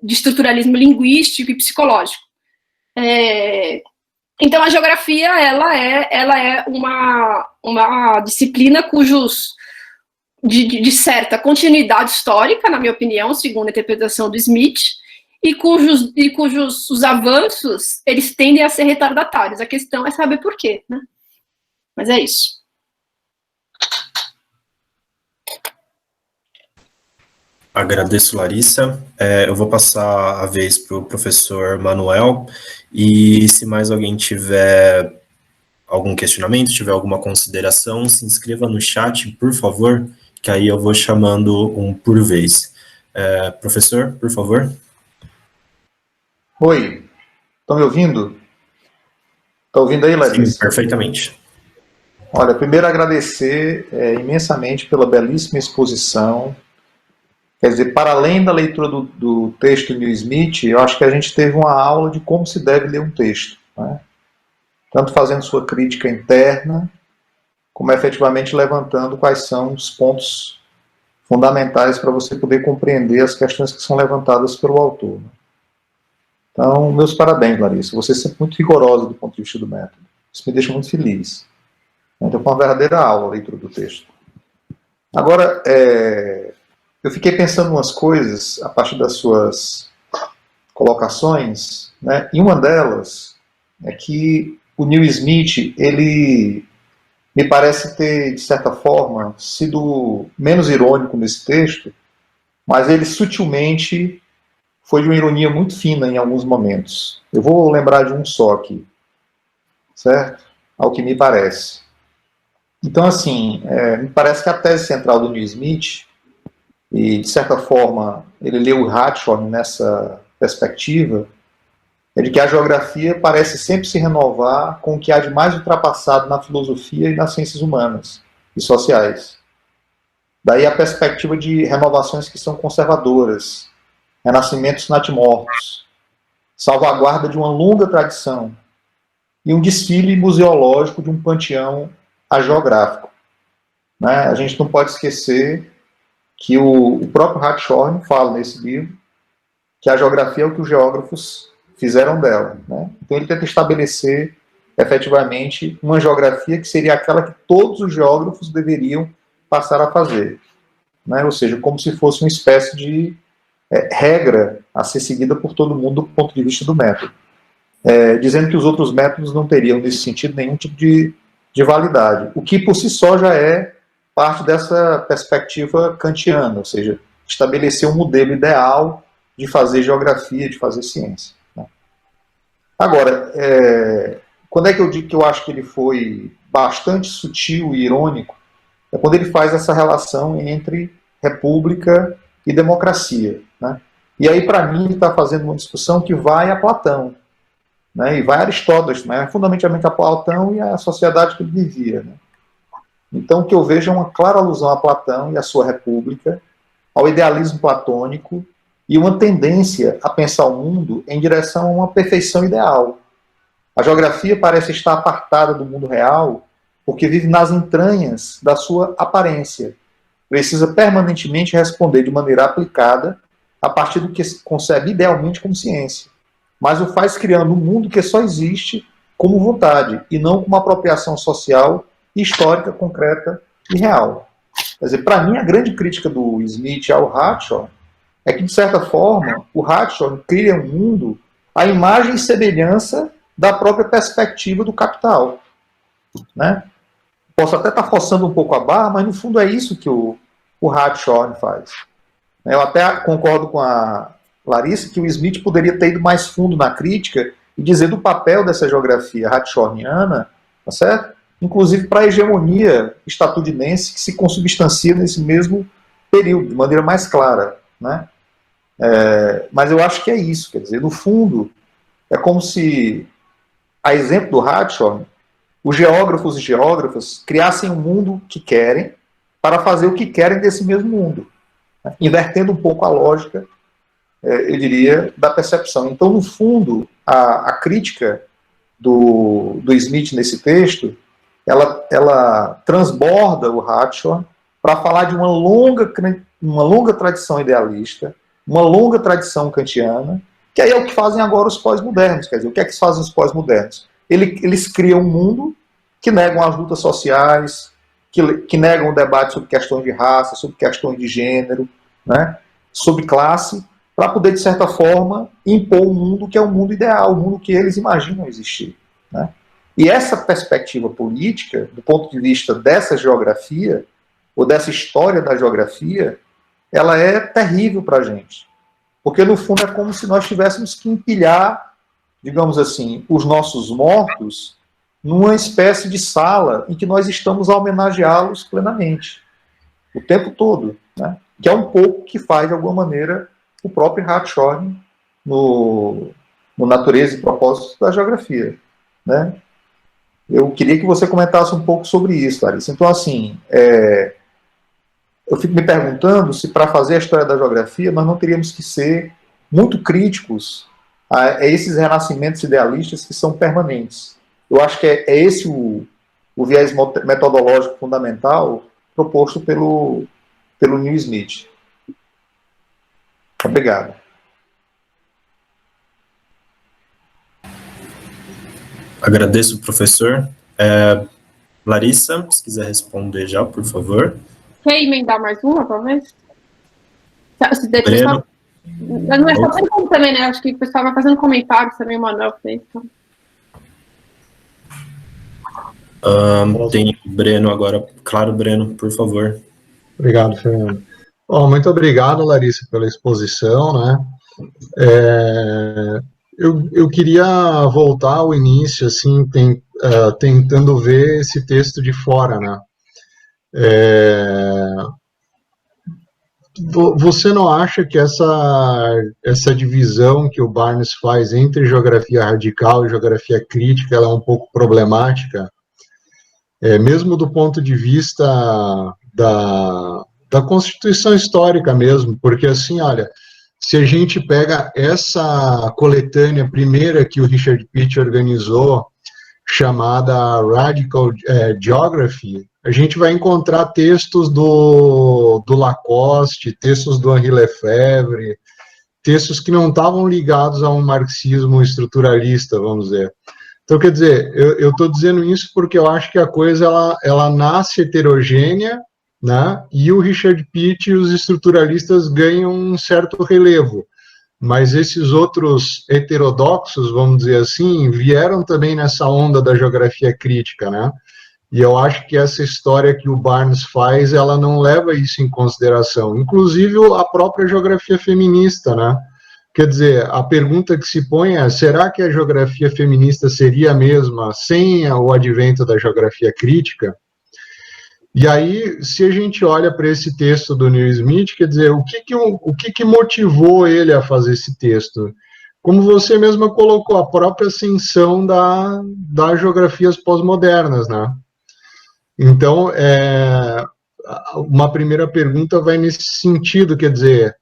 S2: de estruturalismo linguístico e psicológico. Então, a geografia ela é uma disciplina de certa continuidade histórica, na minha opinião, segundo a interpretação do Smith, e cujos os avanços, eles tendem a ser retardatários. A questão é saber por quê, né? Mas é isso.
S1: Agradeço, Larissa. Eu vou passar a vez para o professor Manuel, e se mais alguém tiver algum questionamento, tiver alguma consideração, se inscreva no chat, por favor, que aí eu vou chamando um por vez. Professor, por favor.
S5: Oi, estão me ouvindo? Está ouvindo aí, Larissa?
S1: Sim, perfeitamente.
S5: Olha, primeiro agradecer imensamente pela belíssima exposição. Quer dizer, para além da leitura do texto de Neil Smith, eu acho que a gente teve uma aula de como se deve ler um texto, né? Tanto fazendo sua crítica interna, como efetivamente levantando quais são os pontos fundamentais para você poder compreender as questões que são levantadas pelo autor, né? Então, meus parabéns, Larissa. Você é sempre muito rigorosa do ponto de vista do método. Isso me deixa muito feliz. Então, foi uma verdadeira aula a leitura do texto. Agora, eu fiquei pensando umas coisas a partir das suas colocações, né? E uma delas é que o Neil Smith, ele me parece ter, de certa forma, sido menos irônico nesse texto, mas ele sutilmente foi de uma ironia muito fina em alguns momentos. Eu vou lembrar de um só aqui, certo? Ao que me parece. Então, assim, me parece que a tese central do Neil Smith, e, de certa forma, ele leu o Hartshorne nessa perspectiva, é de que a geografia parece sempre se renovar com o que há de mais ultrapassado na filosofia e nas ciências humanas e sociais. Daí a perspectiva de renovações que são conservadoras, renascimentos natimortos, salvaguarda de uma longa tradição e um desfile museológico de um panteão hagiográfico, né? A gente não pode esquecer que o próprio Hartshorne fala nesse livro que a geografia é o que os geógrafos fizeram dela, né? Então ele tenta estabelecer efetivamente uma geografia que seria aquela que todos os geógrafos deveriam passar a fazer, né? Ou seja, como se fosse uma espécie de regra a ser seguida por todo mundo do ponto de vista do método, dizendo que os outros métodos não teriam nesse sentido nenhum tipo de validade, o que por si só já é parte dessa perspectiva kantiana, ou seja, estabelecer um modelo ideal de fazer geografia, de fazer ciência, né? Agora, quando é que eu digo que eu acho que ele foi bastante sutil e irônico? É quando ele faz essa relação entre república e democracia, né? E aí, para mim, ele está fazendo uma discussão que vai a Platão, né? E vai a Aristóteles, né? Fundamentalmente a Platão e a sociedade que ele vivia, né? Então, o que eu vejo é uma clara alusão a Platão e a sua república, ao idealismo platônico e uma tendência a pensar o mundo em direção a uma perfeição ideal. A geografia parece estar apartada do mundo real porque vive nas entranhas da sua aparência. Precisa permanentemente responder de maneira aplicada a partir do que se concebe idealmente como ciência, mas o faz criando um mundo que só existe como vontade e não como apropriação social, histórica, concreta e real. Quer dizer, para mim, a grande crítica do Smith ao Hartshorne é que, de certa forma, o Hartshorne cria um mundo à imagem e semelhança da própria perspectiva do capital, né? Posso até estar forçando um pouco a barra, mas no fundo é isso que o Hartshorne faz. Eu até concordo com a Larissa que o Smith poderia ter ido mais fundo na crítica e dizer do papel dessa geografia hartshorniana, tá certo? Inclusive para a hegemonia estadunidense que se consubstancia nesse mesmo período, de maneira mais clara, né? Mas eu acho que é isso, quer dizer, no fundo, é como se, a exemplo do Hartshorne, os geógrafos e geógrafas criassem um mundo que querem para fazer o que querem desse mesmo mundo, né? Invertendo um pouco a lógica, eu diria, da percepção. Então, no fundo, a crítica do Smith nesse texto, ela transborda o Hartshorne para falar de uma longa tradição idealista, uma longa tradição kantiana, que aí é o que fazem agora os pós-modernos. Quer dizer, o que é que fazem os pós-modernos? Eles criam um mundo que negam as lutas sociais, que negam o debate sobre questões de raça, sobre questões de gênero, né, sobre classe, para poder, de certa forma, impor um mundo que é o mundo ideal, o mundo que eles imaginam existir. Né? E essa perspectiva política, do ponto de vista dessa geografia, ou dessa história da geografia, ela é terrível para a gente. Porque, no fundo, é como se nós tivéssemos que empilhar, digamos assim, os nossos mortos numa espécie de sala em que nós estamos a homenageá-los plenamente, o tempo todo, né? Que é um pouco que faz, de alguma maneira, o próprio Hartshorne no Natureza e Propósitos da Geografia, né? Eu queria que você comentasse um pouco sobre isso, Larissa. Então, assim, eu fico me perguntando se, para fazer a história da geografia, nós não teríamos que ser muito críticos a esses renascimentos idealistas que são permanentes. Eu acho que é esse o viés metodológico fundamental proposto pelo Neil Smith. Obrigado.
S1: Agradeço, professor. Larissa, se quiser responder já, por favor.
S2: Quer emendar mais uma, talvez?
S1: Breno.
S2: Não é só pergunta também, né? Acho que o pessoal vai fazendo comentários também, o Manuel fez. Então.
S1: Tem o Breno agora. Claro, Breno, por favor.
S6: Obrigado, Fernando. Bom, muito obrigado, Larissa, pela exposição, né? Eu queria voltar ao início, assim, tentando ver esse texto de fora, né? Você não acha que essa divisão que o Barnes faz entre geografia radical e geografia crítica, ela é um pouco problemática? Mesmo do ponto de vista da constituição histórica mesmo, porque assim, olha, se a gente pega essa coletânea primeira que o Richard Pitt organizou, chamada Radical Geography, a gente vai encontrar textos do Lacoste, textos do Henri Lefebvre, textos que não estavam ligados a um marxismo estruturalista, vamos dizer. Então, quer dizer, eu estou dizendo isso porque eu acho que a coisa ela nasce heterogênea, né? E o Richard Pitt e os estruturalistas ganham um certo relevo. Mas esses outros heterodoxos, vamos dizer assim, vieram também nessa onda da geografia crítica, né? E eu acho que essa história que o Barnes faz, ela não leva isso em consideração. Inclusive a própria geografia feminista, né? Quer dizer, a pergunta que se põe é, será que a geografia feminista seria a mesma sem o advento da geografia crítica? E aí, se a gente olha para esse texto do Neil Smith, quer dizer, o que motivou ele a fazer esse texto? Como você mesma colocou, a própria ascensão das geografias pós-modernas, né? Então, uma primeira pergunta vai nesse sentido, quer dizer,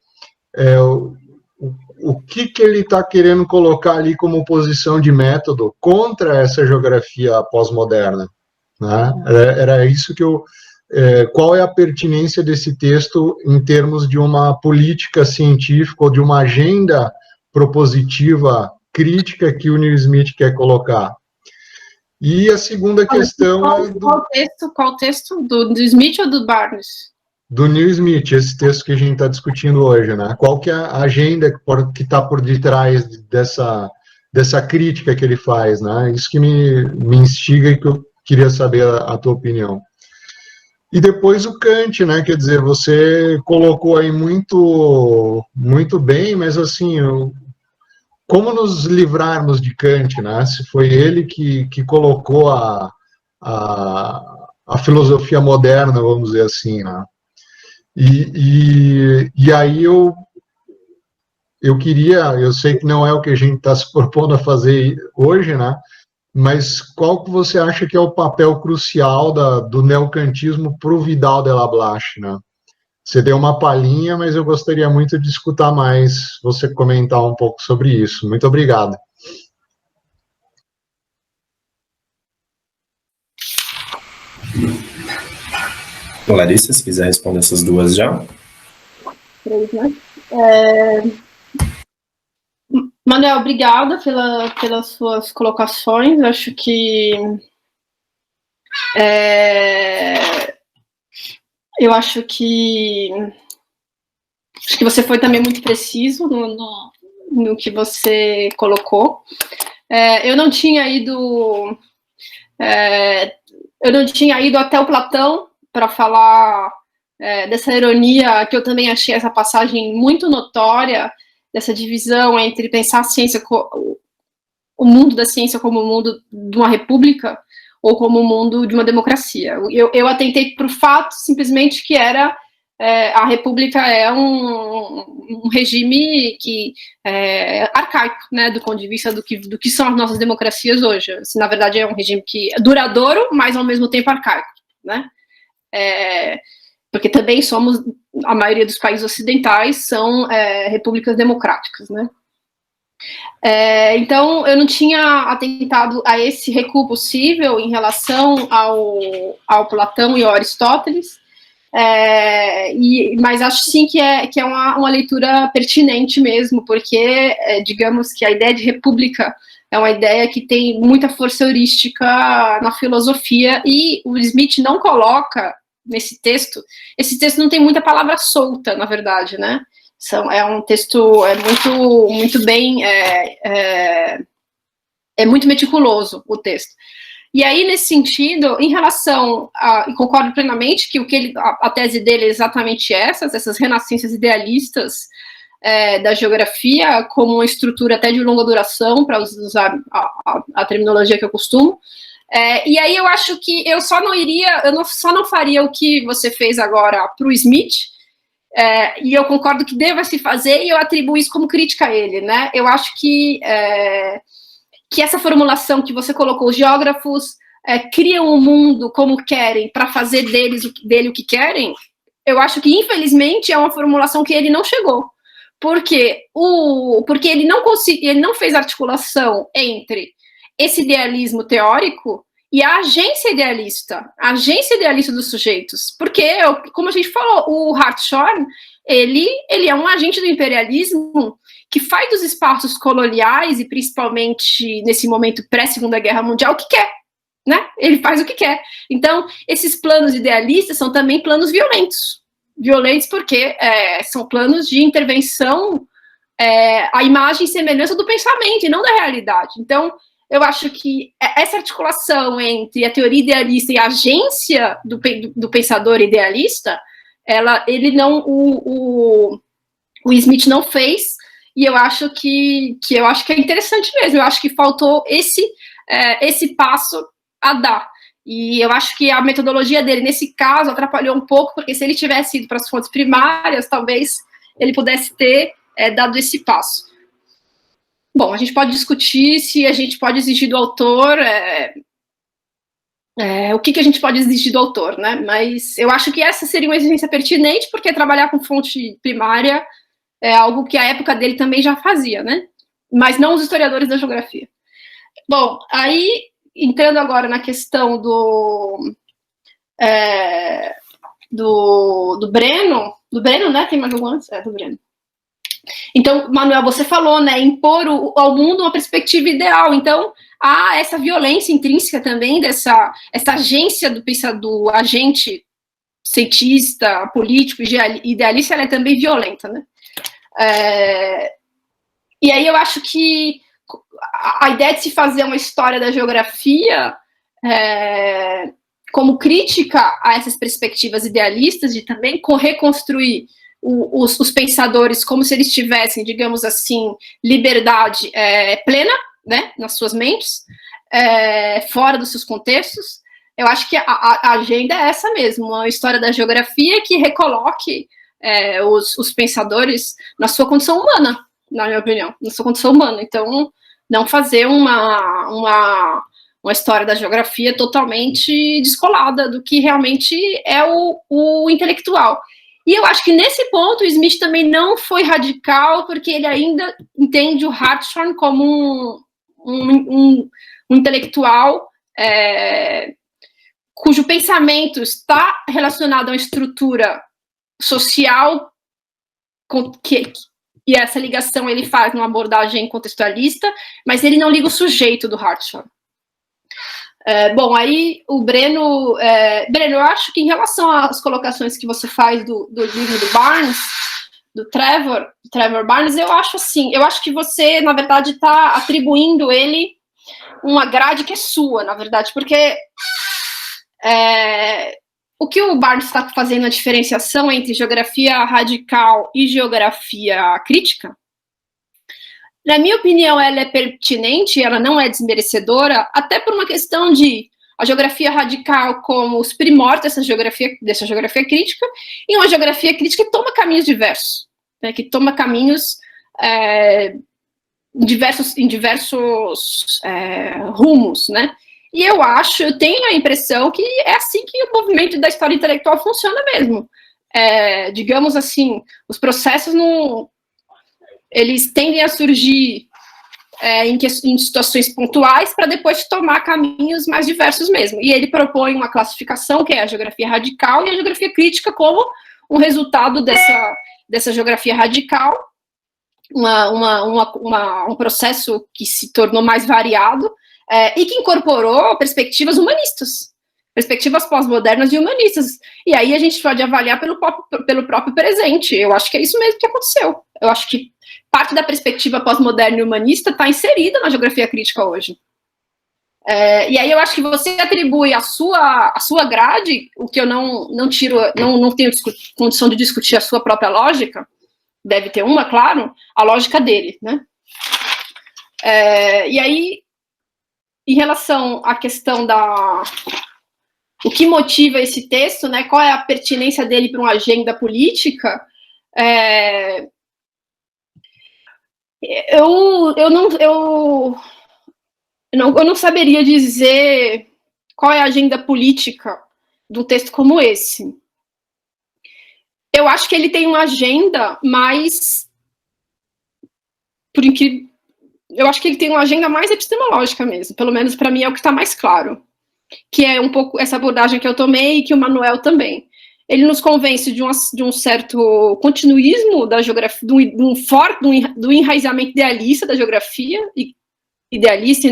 S6: o que ele está querendo colocar ali como posição de método contra essa geografia pós-moderna, né? Era isso que qual é a pertinência desse texto em termos de uma política científica ou de uma agenda propositiva crítica que o Neil Smith quer colocar? E a segunda questão
S2: Qual texto? Do Smith ou do Barnes?
S6: Do Neil Smith, esse texto que a gente está discutindo hoje, né? Qual que é a agenda que está por detrás dessa crítica que ele faz, né? Isso que me instiga e que eu queria saber a tua opinião. E depois o Kant, né? Quer dizer, você colocou aí muito bem, mas assim, como nos livrarmos de Kant, né? Se foi ele que colocou a filosofia moderna, vamos dizer assim, né? E aí eu sei que não é o que a gente está se propondo a fazer hoje, né? Mas qual que você acha que é o papel crucial do neocantismo para o Vidal de la Blache, né? Você deu uma palhinha, mas eu gostaria muito de escutar mais, você comentar um pouco sobre isso. Muito obrigado.
S1: Larissa, se quiser responder essas duas já.
S2: Três, né? Manuel, obrigada pelas suas colocações. Acho que Eu acho que você foi também muito preciso no que você colocou. Eu não tinha ido até o Platão para falar dessa ironia, que eu também achei essa passagem muito notória, dessa divisão entre pensar a ciência, o mundo da ciência como o mundo de uma república ou como o mundo de uma democracia. Eu atentei para o fato, simplesmente, que a república é um regime que arcaico, né, do ponto de vista do que são as nossas democracias hoje. Assim, na verdade, é um regime que é duradouro, mas ao mesmo tempo arcaico, né? Porque também a maioria dos países ocidentais são repúblicas democráticas, né? Então, eu não tinha atentado a esse recuo possível em relação ao Platão e ao Aristóteles, mas acho sim que é uma leitura pertinente mesmo, porque digamos que a ideia de república é uma ideia que tem muita força heurística na filosofia, e o Smith não coloca nesse texto, esse texto não tem muita palavra solta, na verdade, né? É um texto muito bem, muito meticuloso o texto. E aí, nesse sentido, em relação e concordo plenamente que a tese dele é exatamente essas renascenças idealistas da geografia, como uma estrutura até de longa duração, para usar a terminologia que eu costumo. E aí eu acho que eu só não faria o que você fez agora para o Smith, e eu concordo que deva se fazer, e eu atribuo isso como crítica a ele, né? Eu acho que essa formulação que você colocou, os geógrafos criam o mundo como querem para fazer dele o que querem, eu acho que, infelizmente, é uma formulação que ele não chegou. Porque ele não fez articulação entre esse idealismo teórico e a agência idealista dos sujeitos. Porque, como a gente falou, o Hartshorne, ele é um agente do imperialismo que faz dos espaços coloniais, e principalmente nesse momento pré-Segunda Guerra Mundial, o que quer, né? Ele faz o que quer. Então, esses planos idealistas são também planos violentos porque são planos de intervenção à imagem e semelhança do pensamento, e não da realidade. Então, eu acho que essa articulação entre a teoria idealista e a agência do pensador idealista, o Smith não fez, e eu acho que é interessante mesmo. Eu acho que faltou esse passo a dar. E eu acho que a metodologia dele, nesse caso, atrapalhou um pouco, porque se ele tivesse ido para as fontes primárias, talvez ele pudesse ter dado esse passo. Bom, a gente pode discutir se a gente pode exigir do autor, o que a gente pode exigir do autor, né? Mas eu acho que essa seria uma exigência pertinente, porque trabalhar com fonte primária é algo que a época dele também já fazia, né? Mas não os historiadores da geografia. Bom, aí, entrando agora na questão do Breno, né? Tem mais algum antes? Do Breno. Então, Manuel, você falou, né, impor ao mundo uma perspectiva ideal. Então, há essa violência intrínseca também essa agência do agente cientista, político, idealista, ela é também violenta, né? E aí eu acho que a ideia de se fazer uma história da geografia como crítica a essas perspectivas idealistas, de também reconstruir os pensadores como se eles tivessem, digamos assim, liberdade plena, né, nas suas mentes, fora dos seus contextos. Eu acho que a agenda é essa mesmo, uma história da geografia que recoloque os pensadores na sua condição humana, na minha opinião, na sua condição humana. Então, não fazer uma história da geografia totalmente descolada do que realmente é o intelectual. E eu acho que nesse ponto o Smith também não foi radical, porque ele ainda entende o Hartshorne como um intelectual cujo pensamento está relacionado a uma estrutura social, e essa ligação ele faz numa abordagem contextualista, mas ele não liga o sujeito do Hartshorne. Bom, aí o Breno... Breno, eu acho que em relação às colocações que você faz do livro do Barnes, do Trevor Barnes, eu acho que você, na verdade, está atribuindo ele uma grade que é sua, na verdade, porque o que o Barnes está fazendo a diferenciação entre geografia radical e geografia crítica, na minha opinião, ela é pertinente, ela não é desmerecedora, até por uma questão de a geografia radical como os primórdios dessa geografia crítica, e uma geografia crítica que toma caminhos diversos, né, que toma caminhos em diversos rumos, né? E eu tenho a impressão que é assim que o movimento da história intelectual funciona mesmo. Digamos assim, os processos eles tendem a surgir em situações pontuais para depois tomar caminhos mais diversos mesmo. E ele propõe uma classificação que é a geografia radical e a geografia crítica como um resultado dessa geografia radical, um processo que se tornou mais variado e que incorporou perspectivas humanistas, perspectivas pós-modernas e humanistas. E aí a gente pode avaliar pelo próprio presente. Eu acho que é isso mesmo que aconteceu. Eu acho que parte da perspectiva pós-moderna e humanista está inserida na geografia crítica hoje. E aí eu acho que você atribui a sua grade, o que eu não tiro, não tenho condição de discutir a sua própria lógica, deve ter uma, claro, a lógica dele, né? E aí, em relação à questão o que motiva esse texto, né? Qual é a pertinência dele para uma agenda política? Eu não saberia dizer qual é a agenda política de um texto como esse. Eu acho que ele tem uma agenda mais... Eu acho que ele tem uma agenda mais epistemológica mesmo, pelo menos para mim é o que está mais claro, que é um pouco essa abordagem que eu tomei e que o Manuel também. Ele nos convence de um certo continuismo da geografia, do enraizamento idealista da geografia, idealista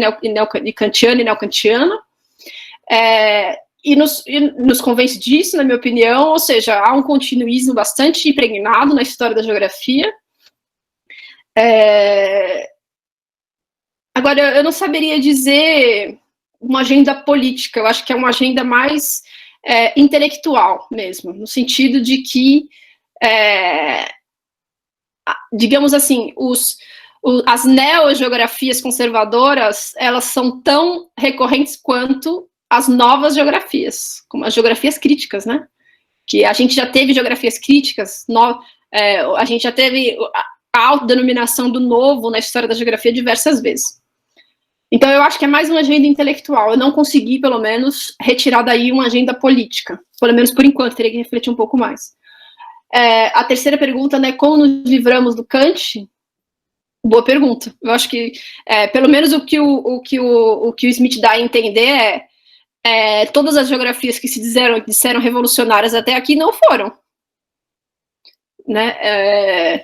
S2: e kantiana e neokantiana, e nos convence disso, na minha opinião, ou seja, há um continuismo bastante impregnado na história da geografia. Agora, eu não saberia dizer uma agenda política, eu acho que é uma agenda mais intelectual mesmo, no sentido de que, digamos assim, as neogeografias conservadoras, elas são tão recorrentes quanto as novas geografias, como as geografias críticas, né? Que a gente já teve geografias críticas, a gente já teve a autodenominação do novo na história da geografia diversas vezes. Então, eu acho que é mais uma agenda intelectual. Eu não consegui, pelo menos, retirar daí uma agenda política. Pelo menos por enquanto, teria que refletir um pouco mais. A terceira pergunta, né, como nos livramos do Kant? Boa pergunta. Eu acho que, pelo menos o que o Smith dá a entender todas as geografias que se disseram revolucionárias até aqui não foram. Né?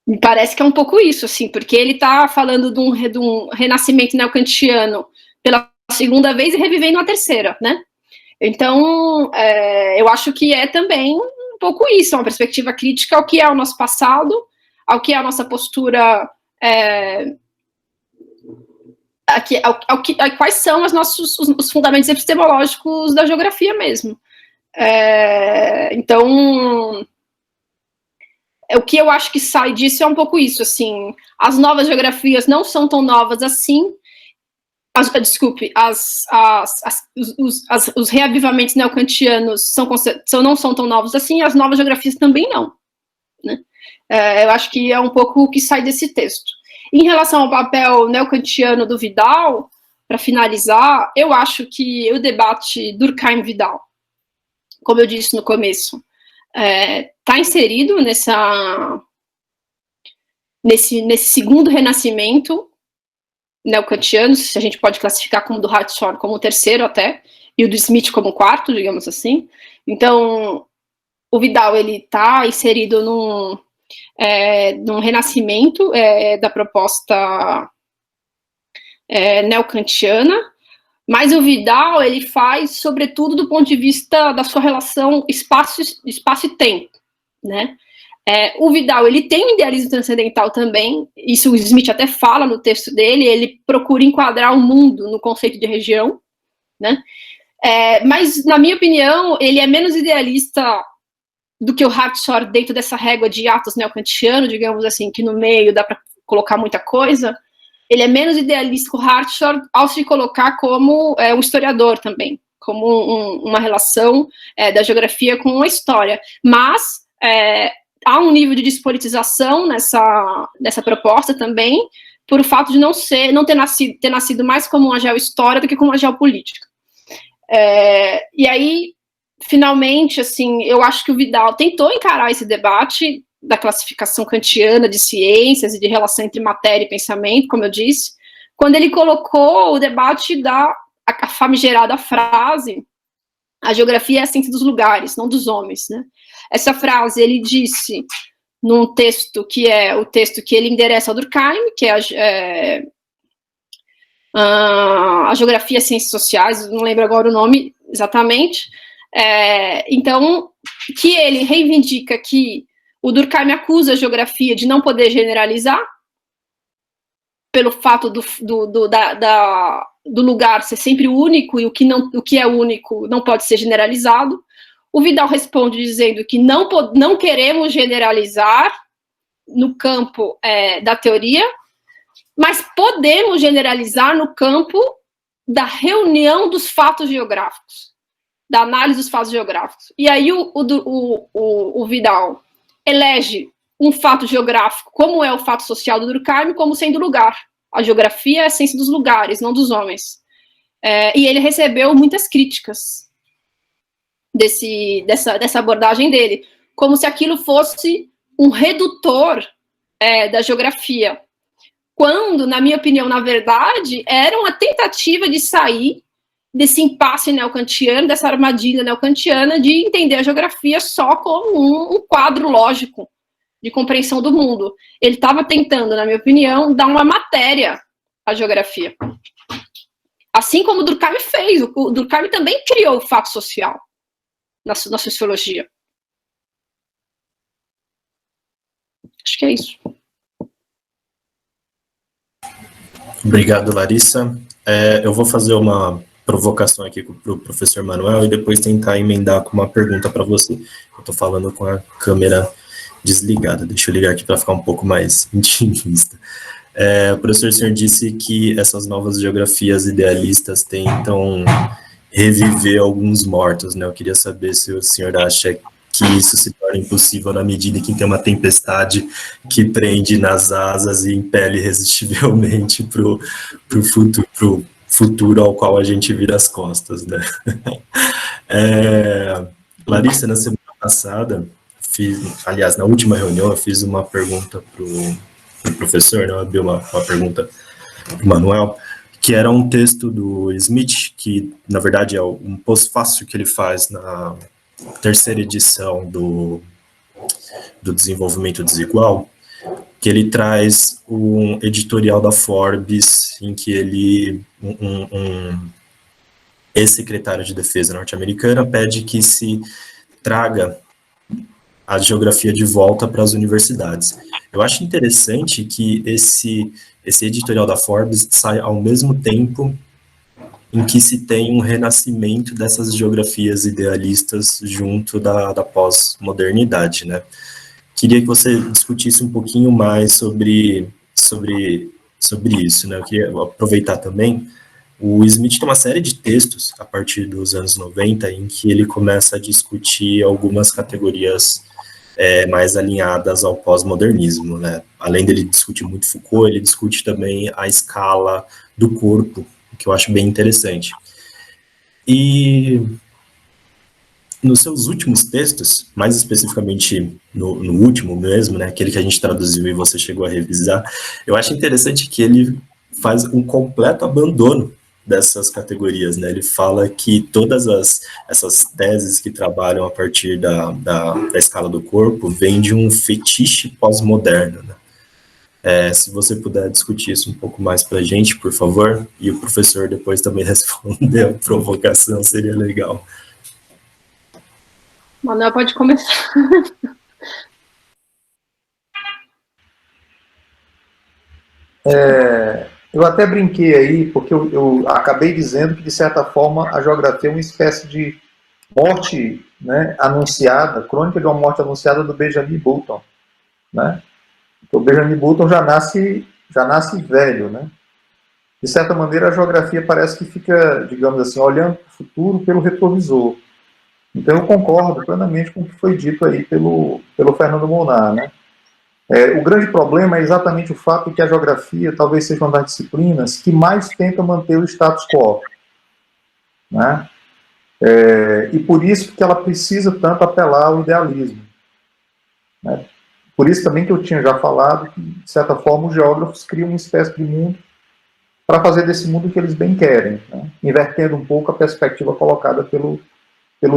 S2: Me parece que é um pouco isso, assim, porque ele está falando de um renascimento neocantiano pela segunda vez e revivendo a terceira, né? Então, eu acho que é também um pouco isso, uma perspectiva crítica ao que é o nosso passado, ao que é a nossa postura, quais são os fundamentos epistemológicos da geografia mesmo. Então... O que eu acho que sai disso é um pouco isso, assim, as novas geografias não são tão novas assim, os reavivamentos neocantianos não são tão novos assim, as novas geografias também não, né? Eu acho que é um pouco o que sai desse texto. Em relação ao papel neocantiano do Vidal, para finalizar, eu acho que o debate Durkheim-Vidal, como eu disse no começo, está inserido nesse segundo renascimento neocantiano, se a gente pode classificar como do Hartshorne como o terceiro até, e o do Smith como o quarto, digamos assim. Então, o Vidal está inserido num renascimento da proposta neocantiana, Mas o Vidal, ele faz, sobretudo, do ponto de vista da sua relação espaço e tempo, né? O Vidal, ele tem um idealismo transcendental também, isso o Smith até fala no texto dele, ele procura enquadrar o mundo no conceito de região, né? Mas, na minha opinião, ele é menos idealista do que o Hartshorne dentro dessa régua de atos neocantiano, digamos assim, que no meio dá para colocar muita coisa. Ele é menos idealista que o Hartshorne ao se colocar como um historiador também, como uma relação da geografia com a história. Mas há um nível de despolitização nessa proposta também, por o fato de não ter nascido mais como uma geohistória do que como uma geopolítica. E aí, finalmente, assim, eu acho que o Vidal tentou encarar esse debate da classificação kantiana de ciências e de relação entre matéria e pensamento, como eu disse, quando ele colocou o debate a famigerada frase: a geografia é a ciência dos lugares, não dos homens, né? Essa frase ele disse num texto que é o texto que ele endereça ao Durkheim, que é a Geografia e Ciências Sociais, não lembro agora o nome exatamente, então, que ele reivindica que o Durkheim acusa a geografia de não poder generalizar, pelo fato do lugar ser sempre único, e o que é único não pode ser generalizado. O Vidal responde dizendo que não queremos generalizar no campo da teoria, mas podemos generalizar no campo da reunião dos fatos geográficos, da análise dos fatos geográficos. E aí o Vidal elege um fato geográfico, como é o fato social do Durkheim, como sendo lugar. A geografia é a ciência dos lugares, não dos homens. E ele recebeu muitas críticas dessa abordagem dele, como se aquilo fosse um redutor da geografia, quando, na minha opinião, na verdade, era uma tentativa de sair desse impasse neocantiano, dessa armadilha neocantiana de entender a geografia só como um quadro lógico de compreensão do mundo. Ele estava tentando, na minha opinião, dar uma matéria à geografia. Assim como o Durkheim fez. O Durkheim também criou o fato social na sociologia. Acho que é isso.
S1: Obrigado, Larissa. Eu vou fazer uma provocação aqui para o professor Manuel e depois tentar emendar com uma pergunta para você. Eu estou falando com a câmera desligada. Deixa eu ligar aqui para ficar um pouco mais intimista. O professor senhor disse que essas novas geografias idealistas tentam reviver alguns mortos, né? Eu queria saber se o senhor acha que isso se torna impossível na medida que tem uma tempestade que prende nas asas e impele irresistivelmente para o futuro ao qual a gente vira as costas, né? Larissa, na semana passada, aliás, na última reunião, eu fiz uma pergunta para o professor, né? Eu abri uma pergunta para o Manuel, que era um texto do Smith, que, na verdade, é um pós-fácil que ele faz na terceira edição do Desenvolvimento Desigual, que ele traz um editorial da Forbes, em que ele, ex-secretário de Defesa norte-americana, pede que se traga a geografia de volta para as universidades. Eu acho interessante que esse editorial da Forbes sai ao mesmo tempo em que se tem um renascimento dessas geografias idealistas junto da pós-modernidade, né? Queria que você discutisse um pouquinho mais sobre isso, né? Eu queria aproveitar também, o Smith tem uma série de textos, a partir dos anos 90, em que ele começa a discutir algumas categorias mais alinhadas ao pós-modernismo, né? Além dele discutir muito Foucault, ele discute também a escala do corpo, que eu acho bem interessante. E nos seus últimos textos, mais especificamente no último mesmo, né, aquele que a gente traduziu e você chegou a revisar, eu acho interessante que ele faz um completo abandono dessas categorias, né? Ele fala que todas essas teses que trabalham a partir da escala do corpo vêm de um fetiche pós-moderno, né? Se você puder discutir isso um pouco mais para a gente, por favor, e o professor depois também responder a provocação, seria legal.
S2: Manuel, pode começar.
S5: Eu até brinquei aí, porque eu acabei dizendo que, de certa forma, a geografia é uma espécie de morte, né, anunciada, crônica de uma morte anunciada do Benjamin Button, né? O Benjamin Button já nasce velho, né? De certa maneira, a geografia parece que fica, digamos assim, olhando para o futuro pelo retrovisor. Então, eu concordo plenamente com o que foi dito aí pelo Fernando Molnar, né? O grande problema é exatamente o fato de que a geografia talvez seja uma das disciplinas que mais tenta manter o status quo, né? E por isso que ela precisa tanto apelar ao idealismo, né? Por isso também que eu tinha já falado que, de certa forma, os geógrafos criam uma espécie de mundo para fazer desse mundo o que eles bem querem, né? Invertendo um pouco a perspectiva colocada pelo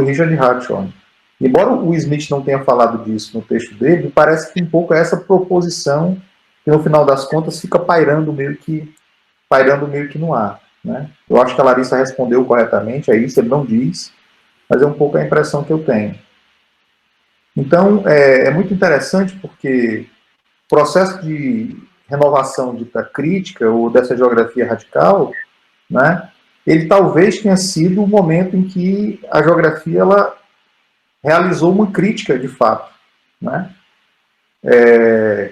S5: Richard Hartshorne. Embora o Smith não tenha falado disso no texto dele, parece que um pouco é essa proposição que, no final das contas, fica pairando meio que no ar, né? Eu acho que a Larissa respondeu corretamente, é isso, ele não diz, mas é um pouco a impressão que eu tenho. Então, é muito interessante porque o processo de renovação dita crítica, ou dessa geografia radical, né, ele talvez tenha sido o momento em que a geografia ela realizou uma crítica de fato, né,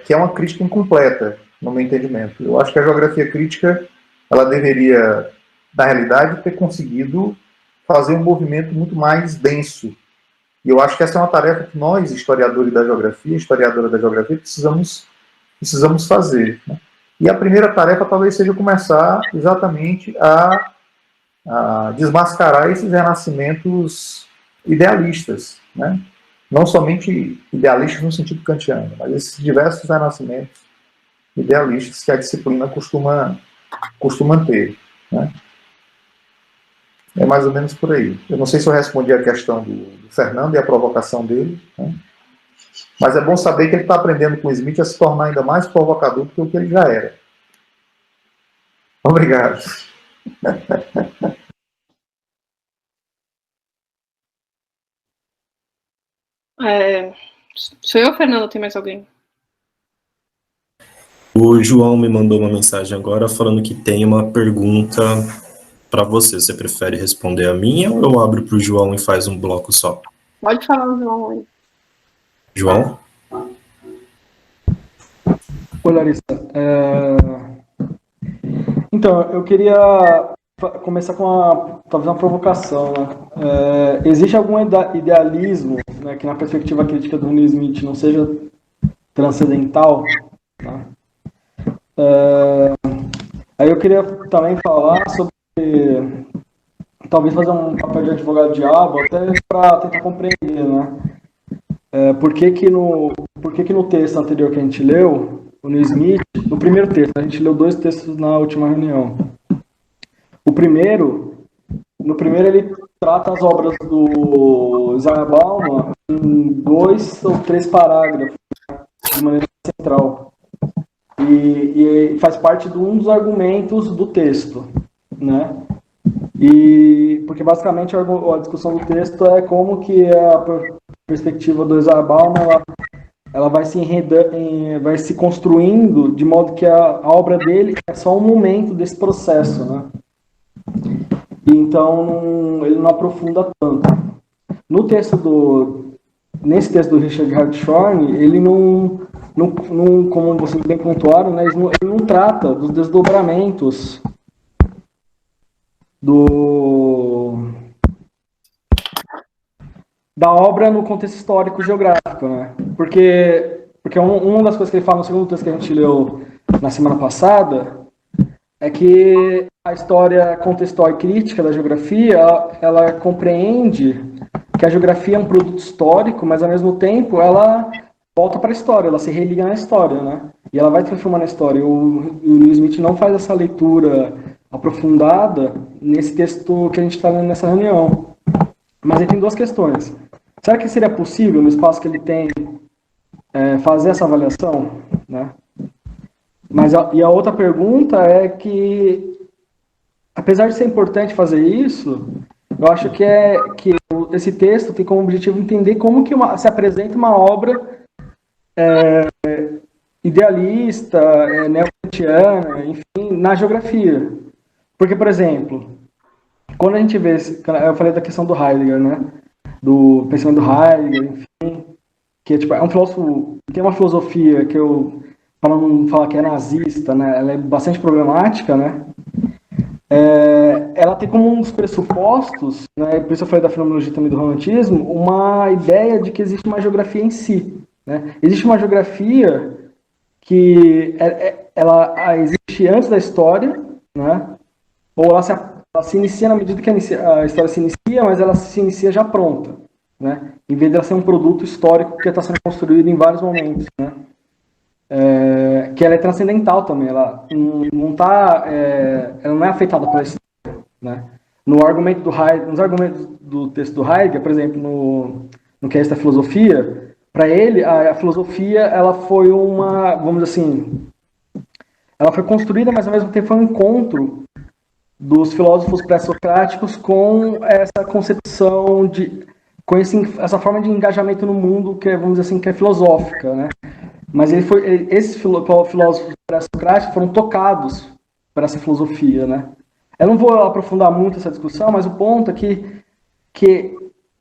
S5: que é uma crítica incompleta, no meu entendimento. Eu acho que a geografia crítica ela deveria, na realidade, ter conseguido fazer um movimento muito mais denso. E eu acho que essa é uma tarefa que nós, historiadores da geografia, historiadora da geografia, precisamos fazer, né? E a primeira tarefa talvez seja começar exatamente a desmascarar esses renascimentos idealistas, né? Não somente idealistas no sentido kantiano, mas esses diversos renascimentos idealistas que a disciplina costuma ter, né? É mais ou menos por aí. Eu não sei se eu respondi a questão do Fernando e a provocação dele, né? Mas é bom saber que ele está aprendendo com o Smith a se tornar ainda mais provocador do que o que ele já era. Obrigado.
S2: Sou eu, Fernando, ou tem mais alguém?
S1: O João me mandou uma mensagem agora falando que tem uma pergunta para você. Você prefere responder a minha ou eu abro para o João e faz um bloco só?
S2: Pode falar o João aí.
S1: João?
S3: Oi, Larissa. Então, eu queria começar com talvez uma provocação, né? Existe algum idealismo, né, que na perspectiva crítica do Neil Smith não seja transcendental, né? Aí eu queria também falar sobre, talvez fazer um papel de advogado-diabo, até para tentar compreender, né? Por que no texto anterior que a gente leu, o Neil Smith, no primeiro texto, a gente leu 2 textos na última reunião. No primeiro ele trata as obras do Isaiah Bauman em 2 ou 3 parágrafos, de maneira central. E faz parte de um dos argumentos do texto, né? Porque basicamente a discussão do texto é como que a perspectiva do Isaiah Bauman ela vai se vai se construindo de modo que a obra dele é só um momento desse processo, né? E então ele não aprofunda tanto. Nesse texto do Richard Hartshorne, ele não, como vocês bem pontuaram, né, ele não trata dos desdobramentos da obra no contexto histórico-geográfico, né? Porque uma das coisas que ele fala no segundo texto que a gente leu na semana passada é que a história contextual e crítica da geografia, ela compreende que a geografia é um produto histórico, mas ao mesmo tempo ela volta para a história, ela se religa na história, né? E ela vai transformar na história. O Neil Smith não faz essa leitura aprofundada nesse texto que a gente está lendo nessa reunião. Mas ele tem 2 questões. Será que seria possível, no espaço que ele tem, fazer essa avaliação, né? E a outra pergunta é que, apesar de ser importante fazer isso, eu acho que esse texto tem como objetivo entender como que se apresenta uma obra idealista, neo-kantiana, enfim, na geografia. Porque, por exemplo, quando a gente vê, eu falei da questão do Heidegger, né? Do pensamento do Heidegger, enfim, que é um filósofo, tem uma filosofia que para não falar que é nazista, né? Ela é bastante problemática, né? Ela tem como um dos pressupostos, né? Por isso eu falei da fenomenologia também do romantismo, uma ideia de que existe uma geografia em si, né? Existe uma geografia que ela existe antes da história, né? Ou ela se inicia na medida que a história se inicia, mas ela se inicia já pronta, né? Em vez de ela ser um produto histórico que está sendo construído em vários momentos, né? Que ela é transcendental também, ela não é afetada pela história, né? Nos argumentos do texto do Heidegger, por exemplo, no que é esta filosofia, para ele a filosofia ela foi vamos dizer assim, ela foi construída, mas ao mesmo tempo foi um encontro dos filósofos pré-socráticos com essa concepção com essa forma de engajamento no mundo que vamos dizer assim, que é filosófica, né? Mas esses filósofos pré-socráticos foram tocados por essa filosofia, né? Eu não vou aprofundar muito essa discussão, mas o ponto é que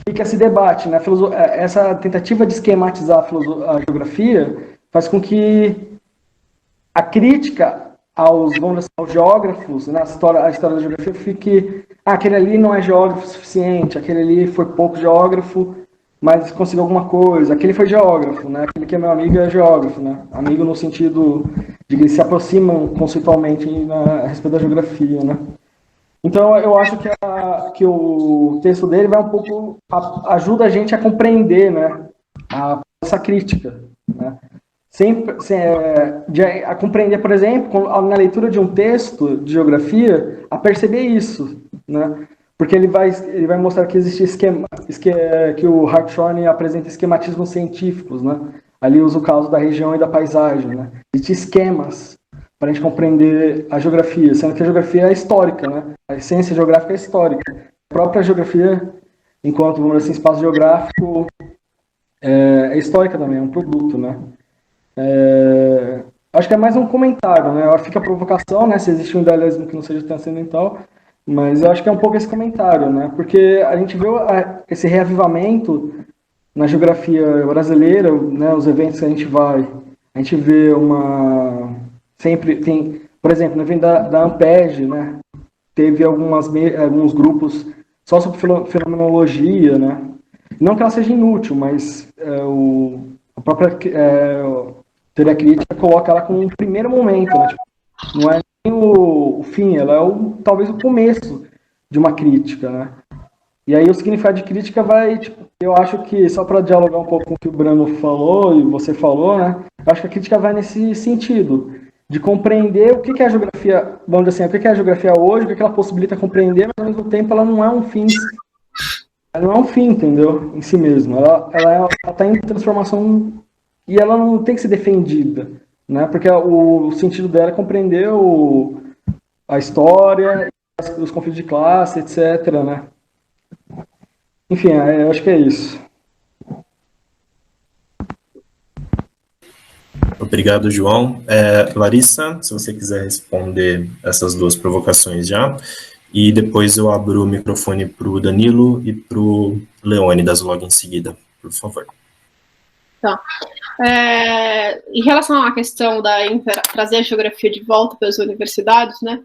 S3: fica esse debate, né? Essa tentativa de esquematizar a geografia faz com que a crítica aos geógrafos, né? A história da geografia fique, aquele ali não é geógrafo suficiente, aquele ali foi pouco geógrafo, mas conseguiu alguma coisa, aquele foi geógrafo, né? Aquele que é meu amigo é geógrafo, né? Amigo no sentido de que eles se aproximam conceitualmente a respeito da geografia, né? Então, eu acho que o texto dele vai um pouco, ajuda a gente a compreender, né? Essa crítica, né? A compreender, por exemplo, na leitura de um texto de geografia, a perceber isso, né? Porque ele vai mostrar que existe que o Hartshorne apresenta esquematismos científicos, né? Ali usa o caso da região e da paisagem, né? Existem esquemas para a gente compreender a geografia, sendo que a geografia é histórica, né? A essência geográfica é histórica. A própria geografia, enquanto, vamos dizer assim, espaço geográfico, é histórica também, é um produto, né? Acho que é mais um comentário, né? Fica a provocação, né? Se existe um idealismo que não seja transcendental, mas eu acho que é um pouco esse comentário, né? Porque a gente vê esse reavivamento na geografia brasileira, né? Os eventos que a gente vê sempre tem, por exemplo, no evento da Ampeg, né? Teve alguns grupos só sobre fenomenologia, né? Não que ela seja inútil, mas a própria teoria crítica coloca ela como um primeiro momento, né? Tipo, não é nem o fim, ela é talvez o começo de uma crítica, né? E aí o significado de crítica eu acho que, só para dialogar um pouco com o que o Breno falou e você falou, né? Eu acho que a crítica vai nesse sentido, de compreender o que é a geografia, vamos dizer assim, o que é a geografia hoje, o que ela possibilita compreender, mas ao mesmo tempo ela não é um fim, entendeu? Em si mesma. Ela está em transformação e ela não tem que ser defendida, né? Porque o sentido dela é compreender a história, os conflitos de classe, etc., né? Enfim, eu acho que é isso.
S1: Obrigado, João. Larissa, se você quiser responder essas duas provocações já, e depois eu abro o microfone para o Danilo e para o Leônidas logo em seguida, por favor.
S2: Tá. Em relação à questão trazer a geografia de volta para as universidades, né?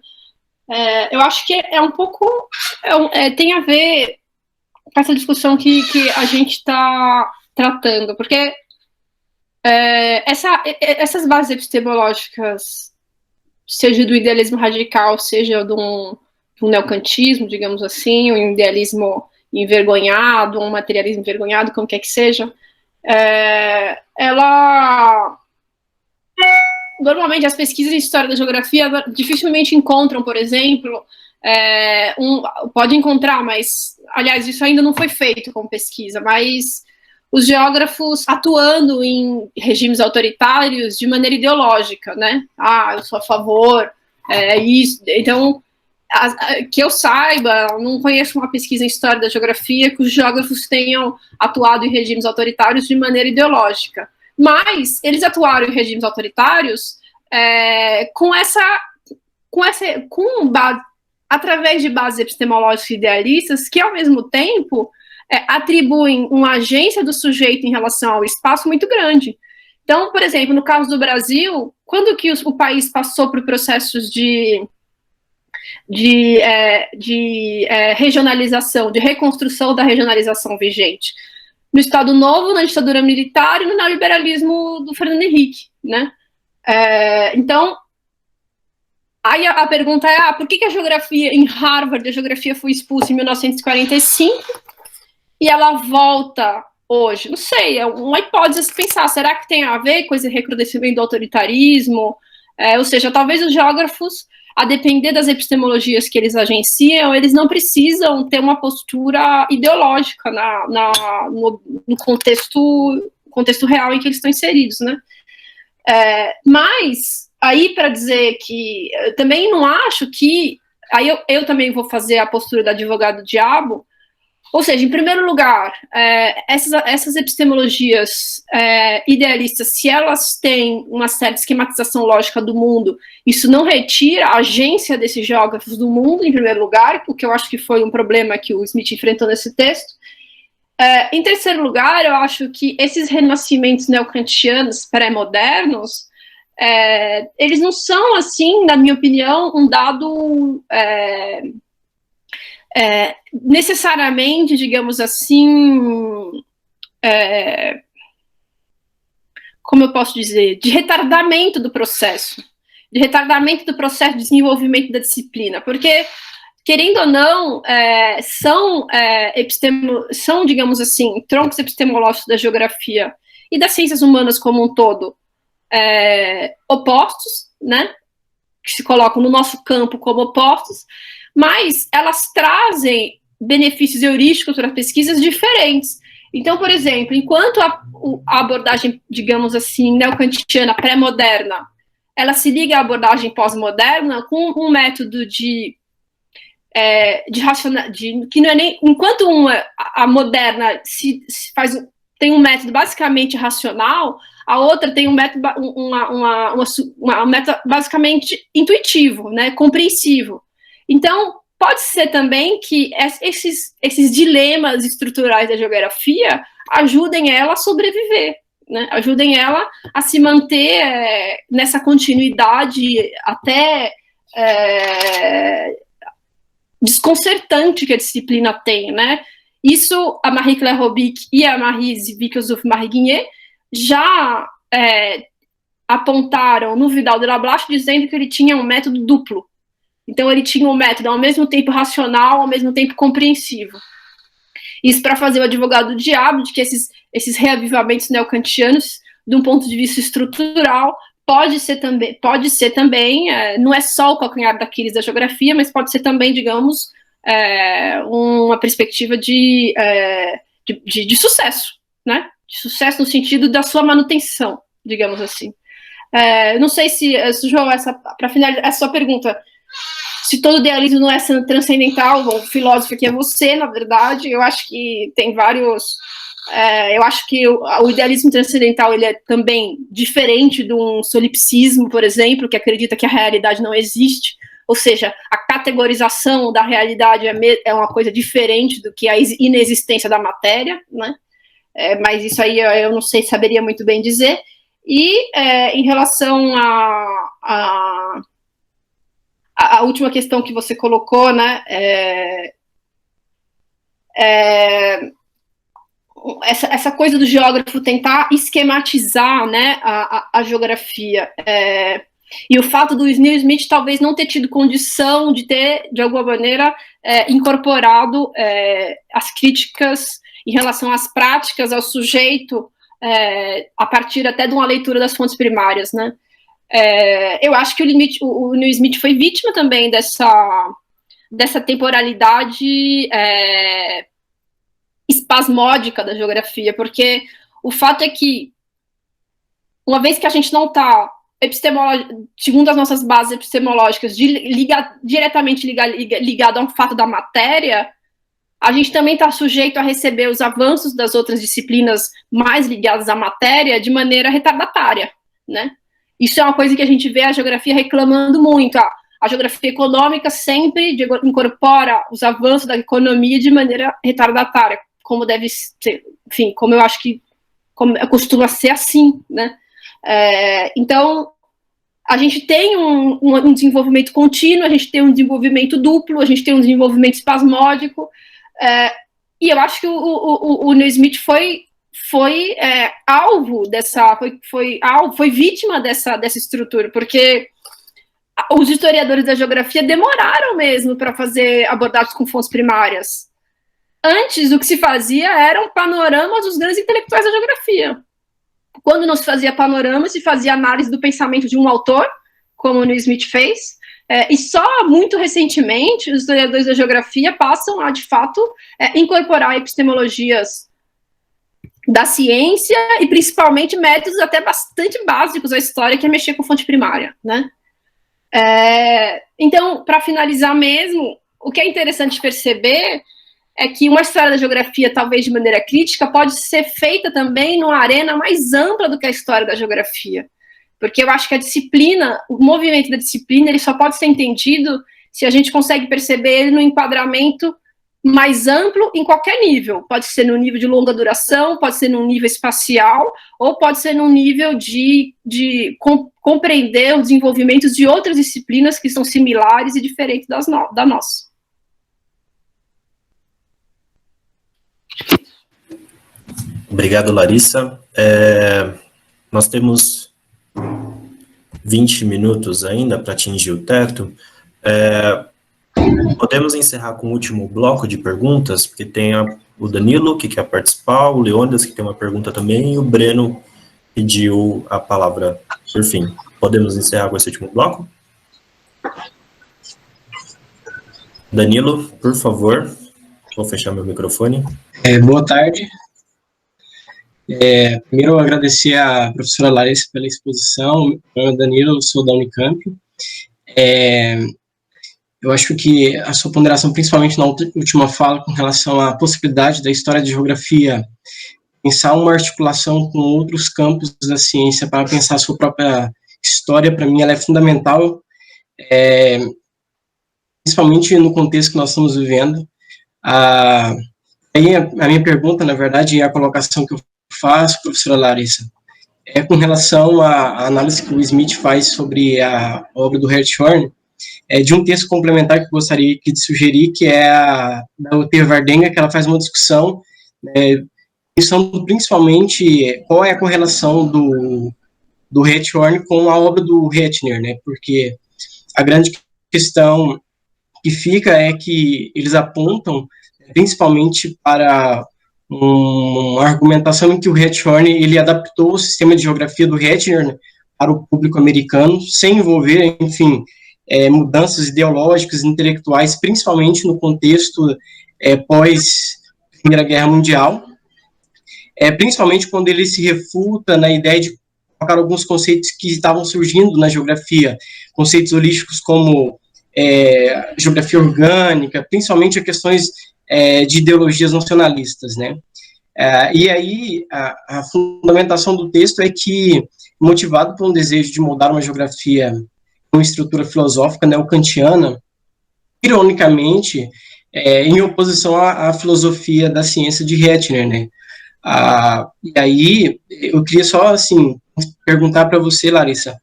S2: Eu acho que é um pouco tem a ver com essa discussão que a gente está tratando, porque essas bases epistemológicas, seja do idealismo radical, seja do neocantismo, digamos assim, um idealismo envergonhado, um materialismo envergonhado, como quer que seja, normalmente as pesquisas em história da geografia dificilmente encontram, por exemplo, pode encontrar, mas, aliás, isso ainda não foi feito como pesquisa, mas os geógrafos atuando em regimes autoritários de maneira ideológica, né? Eu sou a favor, isso. Então, que eu saiba, não conheço uma pesquisa em história da geografia que os geógrafos tenham atuado em regimes autoritários de maneira ideológica. Mas eles atuaram em regimes autoritários através de bases epistemológicas idealistas que, ao mesmo tempo, atribuem uma agência do sujeito em relação ao espaço muito grande. Então, por exemplo, no caso do Brasil, quando que o país passou por processos de regionalização, de reconstrução da regionalização vigente? No Estado Novo, na ditadura militar e no neoliberalismo do Fernando Henrique, né? Então, aí a pergunta é, por que a geografia, em Harvard, a geografia foi expulsa em 1945 e ela volta hoje? Não sei, é uma hipótese a se pensar. Será que tem a ver com esse recrudescimento do autoritarismo? Ou seja, talvez os geógrafos, a depender das epistemologias que eles agenciam, eles não precisam ter uma postura ideológica no contexto real em que eles estão inseridos, né? Mas, aí para dizer que, eu também não acho que, aí eu também vou fazer a postura do advogado do diabo, ou seja, em primeiro lugar, essas epistemologias idealistas, se elas têm uma certa esquematização lógica do mundo, isso não retira a agência desses geógrafos do mundo, em primeiro lugar, o que eu acho que foi um problema que o Smith enfrentou nesse texto. Em terceiro lugar, eu acho que esses renascimentos neocantianos pré-modernos, eles não são, assim, na minha opinião, um dado necessariamente, digamos assim, como eu posso dizer, de retardamento do processo de desenvolvimento da disciplina, porque, querendo ou não, são, digamos assim, troncos epistemológicos da geografia e das ciências humanas como um todo, opostos, né, que se colocam no nosso campo como opostos, mas elas trazem benefícios heurísticos para pesquisas diferentes. Então, por exemplo, enquanto a abordagem, digamos assim, neocantiana pré-moderna, ela se liga à abordagem pós-moderna com um método que não é nem, enquanto a moderna tem um método basicamente racional, a outra tem um método, um método basicamente intuitivo, né, compreensivo. Então, pode ser também que esses dilemas estruturais da geografia ajudem ela a sobreviver, né? Ajudem ela a se manter nessa continuidade até desconcertante que a disciplina tem, né? Isso a Marie-Claire Robic e a Maryse Vickelzuf-Mariguier já apontaram no Vidal de Lablache, dizendo que ele tinha um método duplo. Então, ele tinha um método ao mesmo tempo racional, ao mesmo tempo compreensivo. Isso para fazer o advogado do diabo de que esses reavivamentos neocantianos, de um ponto de vista estrutural, pode ser também, não é só o calcanhar daqueles da geografia, mas pode ser também, digamos, uma perspectiva de sucesso, né? De sucesso no sentido da sua manutenção, digamos assim. Não sei se, João, para finalizar essa sua pergunta, se todo idealismo não é transcendental, o filósofo aqui é você, na verdade, eu acho que tem vários... eu acho que o idealismo transcendental ele é também diferente de um solipsismo, por exemplo, que acredita que a realidade não existe, ou seja, a categorização da realidade é uma coisa diferente do que a inexistência da matéria, né? Mas isso aí eu não sei, saberia muito bem dizer. E em relação a última questão que você colocou, né, essa coisa do geógrafo tentar esquematizar, né, a geografia, e o fato do Neil Smith talvez não ter tido condição de ter, de alguma maneira, incorporado as críticas em relação às práticas, ao sujeito, a partir até de uma leitura das fontes primárias, né. Eu acho que o Neil Smith foi vítima também dessa temporalidade espasmódica da geografia, porque o fato é que, uma vez que a gente não está, segundo as nossas bases epistemológicas, diretamente ligado a um fato da matéria, a gente também está sujeito a receber os avanços das outras disciplinas mais ligadas à matéria de maneira retardatária, né? Isso é uma coisa que a gente vê a geografia reclamando muito. A geografia econômica sempre incorpora os avanços da economia de maneira retardatária, como deve ser, enfim, como eu acho que costuma ser assim, né? Então, a gente tem um desenvolvimento contínuo, a gente tem um desenvolvimento duplo, a gente tem um desenvolvimento espasmódico, e eu acho que o Neil Smith foi alvo dessa, foi vítima dessa estrutura, porque os historiadores da geografia demoraram mesmo para fazer abordagens com fontes primárias. Antes, o que se fazia eram panoramas dos grandes intelectuais da geografia. Quando não se fazia panorama, se fazia análise do pensamento de um autor, como o Neil Smith fez, e só muito recentemente os historiadores da geografia passam a, de fato, incorporar epistemologias da ciência e, principalmente, métodos até bastante básicos da história, que é mexer com fonte primária, né? Então, para finalizar mesmo, o que é interessante perceber é que uma história da geografia, talvez de maneira crítica, pode ser feita também numa arena mais ampla do que a história da geografia. Porque eu acho que a disciplina, o movimento da disciplina, ele só pode ser entendido se a gente consegue perceber ele no enquadramento mais amplo em qualquer nível. Pode ser no nível de longa duração, pode ser num nível espacial, ou pode ser num nível de compreender os desenvolvimentos de outras disciplinas que são similares e diferentes da nossa.
S1: Obrigado, Larissa. Nós temos 20 minutos ainda para atingir o teto. Podemos encerrar com o último bloco de perguntas, porque tem o Danilo, que quer participar, o Leônidas, que tem uma pergunta também, e o Breno pediu a palavra por fim. Podemos encerrar com esse último bloco? Danilo, por favor. Vou fechar meu microfone.
S7: Boa tarde. Primeiro, agradecer à professora Larissa pela exposição. Meu nome é Danilo, eu sou da Unicamp. Eu acho que a sua ponderação, principalmente na última fala, com relação à possibilidade da história de geografia pensar uma articulação com outros campos da ciência para pensar a sua própria história, para mim, ela é fundamental, principalmente no contexto que nós estamos vivendo. A minha pergunta, na verdade, e a colocação que eu faço, professora Larissa, é com relação à análise que o Smith faz sobre a obra do Hartshorne, de um texto complementar que eu gostaria de sugerir, que é da Ute Vardenga, que ela faz uma discussão, pensando principalmente qual é a correlação do Hartshorne com a obra do Hettner, né? Porque a grande questão que fica é que eles apontam principalmente para uma argumentação em que o Hartshorne ele adaptou o sistema de geografia do Hettner, né, para o público americano, sem envolver, enfim, mudanças ideológicas e intelectuais, principalmente no contexto pós-Primeira Guerra Mundial, principalmente quando ele se refuta na ideia de colocar alguns conceitos que estavam surgindo na geografia, conceitos holísticos como geografia orgânica, principalmente a questões de ideologias nacionalistas, né? E aí, a fundamentação do texto é que, motivado por um desejo de moldar uma geografia com estrutura filosófica neo-kantiana, ironicamente, em oposição à filosofia da ciência de Hettner, né? E aí, eu queria só, assim, perguntar para você, Larissa,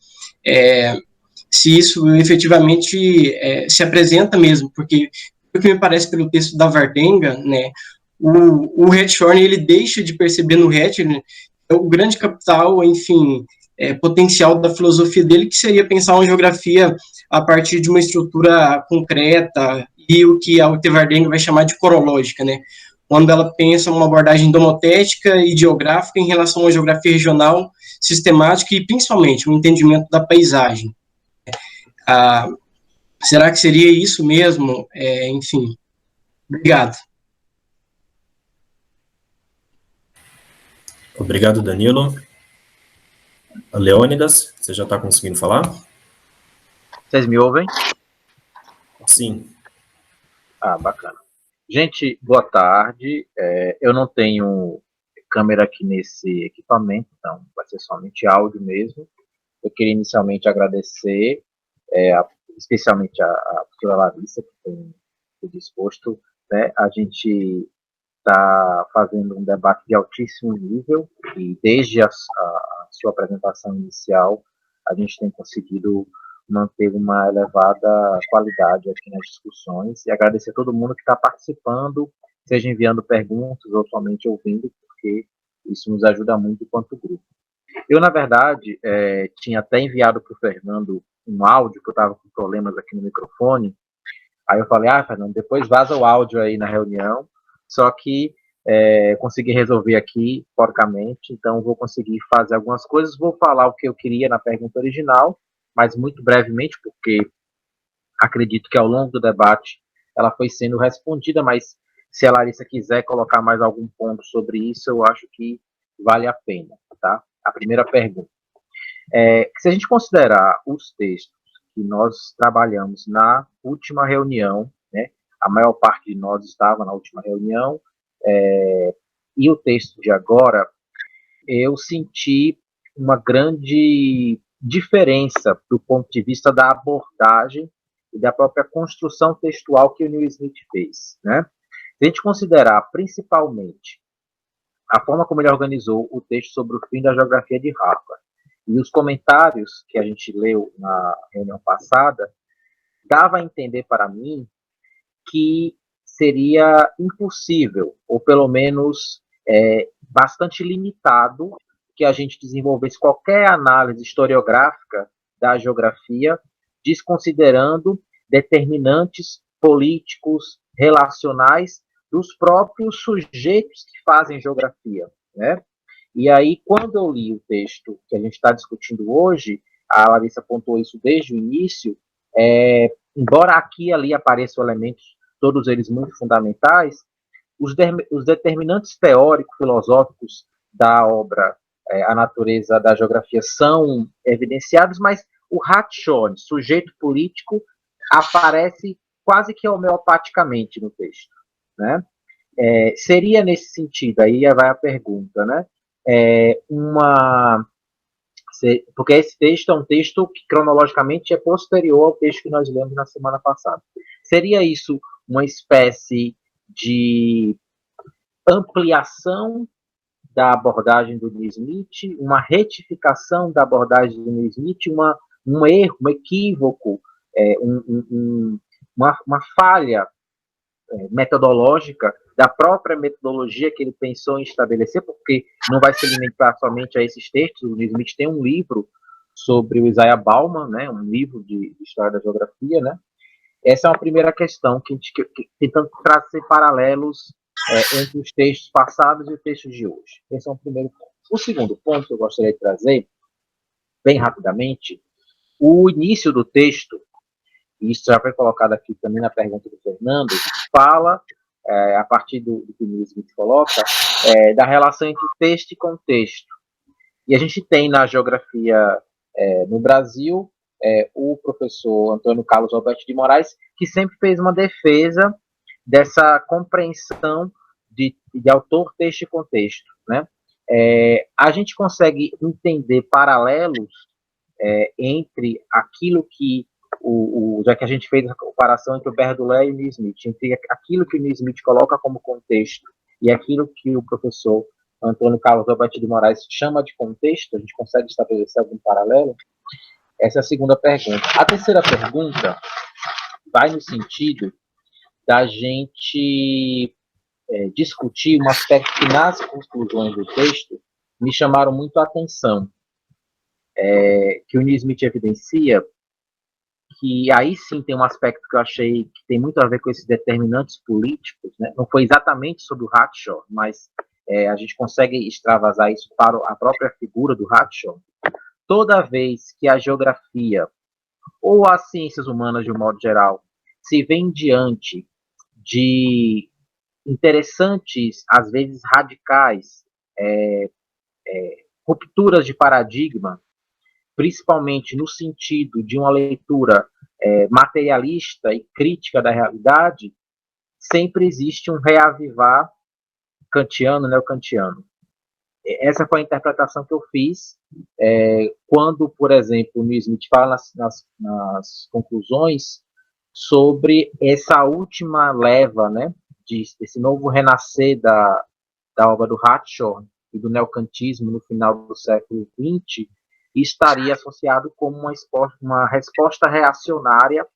S7: se isso efetivamente se apresenta mesmo, porque o que me parece pelo texto da Vardenga, né, o Hartshorne, ele deixa de perceber no Hettner o grande capital, enfim, potencial da filosofia dele, que seria pensar uma geografia a partir de uma estrutura concreta e o que a Ute Vardenga vai chamar de corológica, né, quando ela pensa uma abordagem domotética e geográfica em relação a uma geografia regional, sistemática e, principalmente, um entendimento da paisagem. Será que seria isso mesmo? Enfim, obrigado.
S1: Obrigado, Danilo. Leônidas, você já está conseguindo falar?
S8: Vocês me ouvem?
S1: Sim.
S8: Ah, bacana. Gente, boa tarde. Eu não tenho câmera aqui nesse equipamento, então vai ser somente áudio mesmo. Eu queria inicialmente agradecer, especialmente a professora Larissa, que tem se disposto, né? A gente está fazendo um debate de altíssimo nível e desde a sua apresentação inicial a gente tem conseguido manter uma elevada qualidade aqui nas discussões e agradecer a todo mundo que está participando, seja enviando perguntas ou somente ouvindo, porque isso nos ajuda muito enquanto grupo. Eu, na verdade, tinha até enviado para o Fernando um áudio, que eu estava com problemas aqui no microfone, aí eu falei, Fernando, depois vaza o áudio aí na reunião, só que consegui resolver aqui, porcamente, então vou conseguir fazer algumas coisas, vou falar o que eu queria na pergunta original, mas muito brevemente, porque acredito que ao longo do debate ela foi sendo respondida, mas se a Larissa quiser colocar mais algum ponto sobre isso, eu acho que vale a pena, tá? A primeira pergunta. Se a gente considerar os textos que nós trabalhamos na última reunião, né, a maior parte de nós estava na última reunião, e o texto de agora, eu senti uma grande diferença do ponto de vista da abordagem e da própria construção textual que o Neil Smith fez, né? Se a gente considerar principalmente a forma como ele organizou o texto sobre o fim da geografia de Harvard e os comentários que a gente leu na reunião passada, dava a entender para mim que seria impossível, ou pelo menos bastante limitado, que a gente desenvolvesse qualquer análise historiográfica da geografia, desconsiderando determinantes políticos, relacionais, dos próprios sujeitos que fazem geografia, né? E aí, quando eu li o texto que a gente está discutindo hoje, a Larissa apontou isso desde o início, embora aqui e ali apareçam elementos, todos eles muito fundamentais, os determinantes teórico-filosóficos da obra A Natureza da Geografia são evidenciados, mas o Ratchone, sujeito político, aparece quase que homeopaticamente no texto, né? Seria nesse sentido, aí vai a pergunta, né? Porque esse texto é um texto que cronologicamente é posterior ao texto que nós lemos na semana passada. Seria isso uma espécie de ampliação da abordagem do Neil Smith, uma retificação da abordagem do Neil Smith, um erro, um equívoco, uma falha metodológica da própria metodologia que ele pensou em estabelecer, porque não vai se limitar somente a esses textos. O Neil Smith tem um livro sobre o Isaiah Bauman, né, um livro de história da geografia, né? Essa é uma primeira questão, tentando trazer paralelos entre os textos passados e os textos de hoje. Esse é um primeiro ponto. O segundo ponto que eu gostaria de trazer, bem rapidamente, o início do texto, e isso já foi colocado aqui também na pergunta do Fernando, fala, a partir do que o Neil Smith coloca, da relação entre texto e contexto. E a gente tem na geografia no Brasil o professor Antônio Carlos Alberto de Moraes, que sempre fez uma defesa dessa compreensão de autor, texto e contexto, né? A gente consegue entender paralelos entre aquilo que já que a gente fez a comparação entre o Berdolet e o Neil Smith, entre aquilo que o Neil Smith coloca como contexto e aquilo que o professor Antônio Carlos Alberto de Moraes chama de contexto, a gente consegue estabelecer algum paralelo? Essa é a segunda pergunta. A terceira pergunta vai no sentido da gente discutir um aspecto que nas conclusões do texto me chamaram muito a atenção, que o Neil Smith evidencia, que aí sim tem um aspecto que eu achei que tem muito a ver com esses determinantes políticos, né? Não foi exatamente sobre o Ratchor, mas a gente consegue extravasar isso para a própria figura do Ratchor. Toda vez que a geografia ou as ciências humanas de um modo geral se vêem diante de interessantes, às vezes radicais, rupturas de paradigma, principalmente no sentido de uma leitura materialista e crítica da realidade, sempre existe um reavivar kantiano, neocantiano. Essa foi a interpretação que eu fiz quando, por exemplo, o Neil Smith fala nas conclusões sobre essa última leva, né, desse novo renascer da obra do Hartshorne e do neocantismo no final do século XX, estaria associado como uma resposta reacionária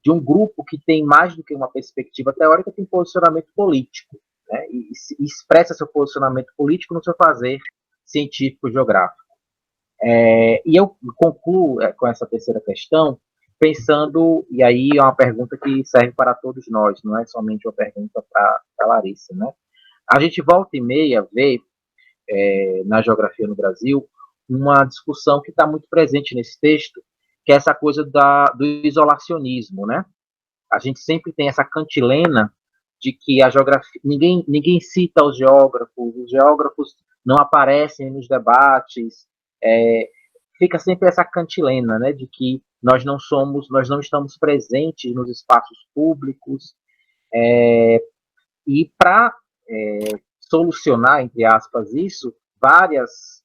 S8: de um grupo que tem mais do que uma perspectiva teórica, tem posicionamento político, né, e expressa seu posicionamento político no seu fazer científico-geográfico. E eu concluo com essa terceira questão, pensando, e aí é uma pergunta que serve para todos nós, não é somente uma pergunta para a Larissa, né? A gente volta e meia vê na geografia no Brasil uma discussão que está muito presente nesse texto, que é essa coisa do isolacionismo, né? A gente sempre tem essa cantilena de que a geografia, ninguém cita os geógrafos não aparecem nos debates, fica sempre essa cantilena, né, de que nós não estamos presentes nos espaços públicos, e para solucionar, entre aspas, isso, várias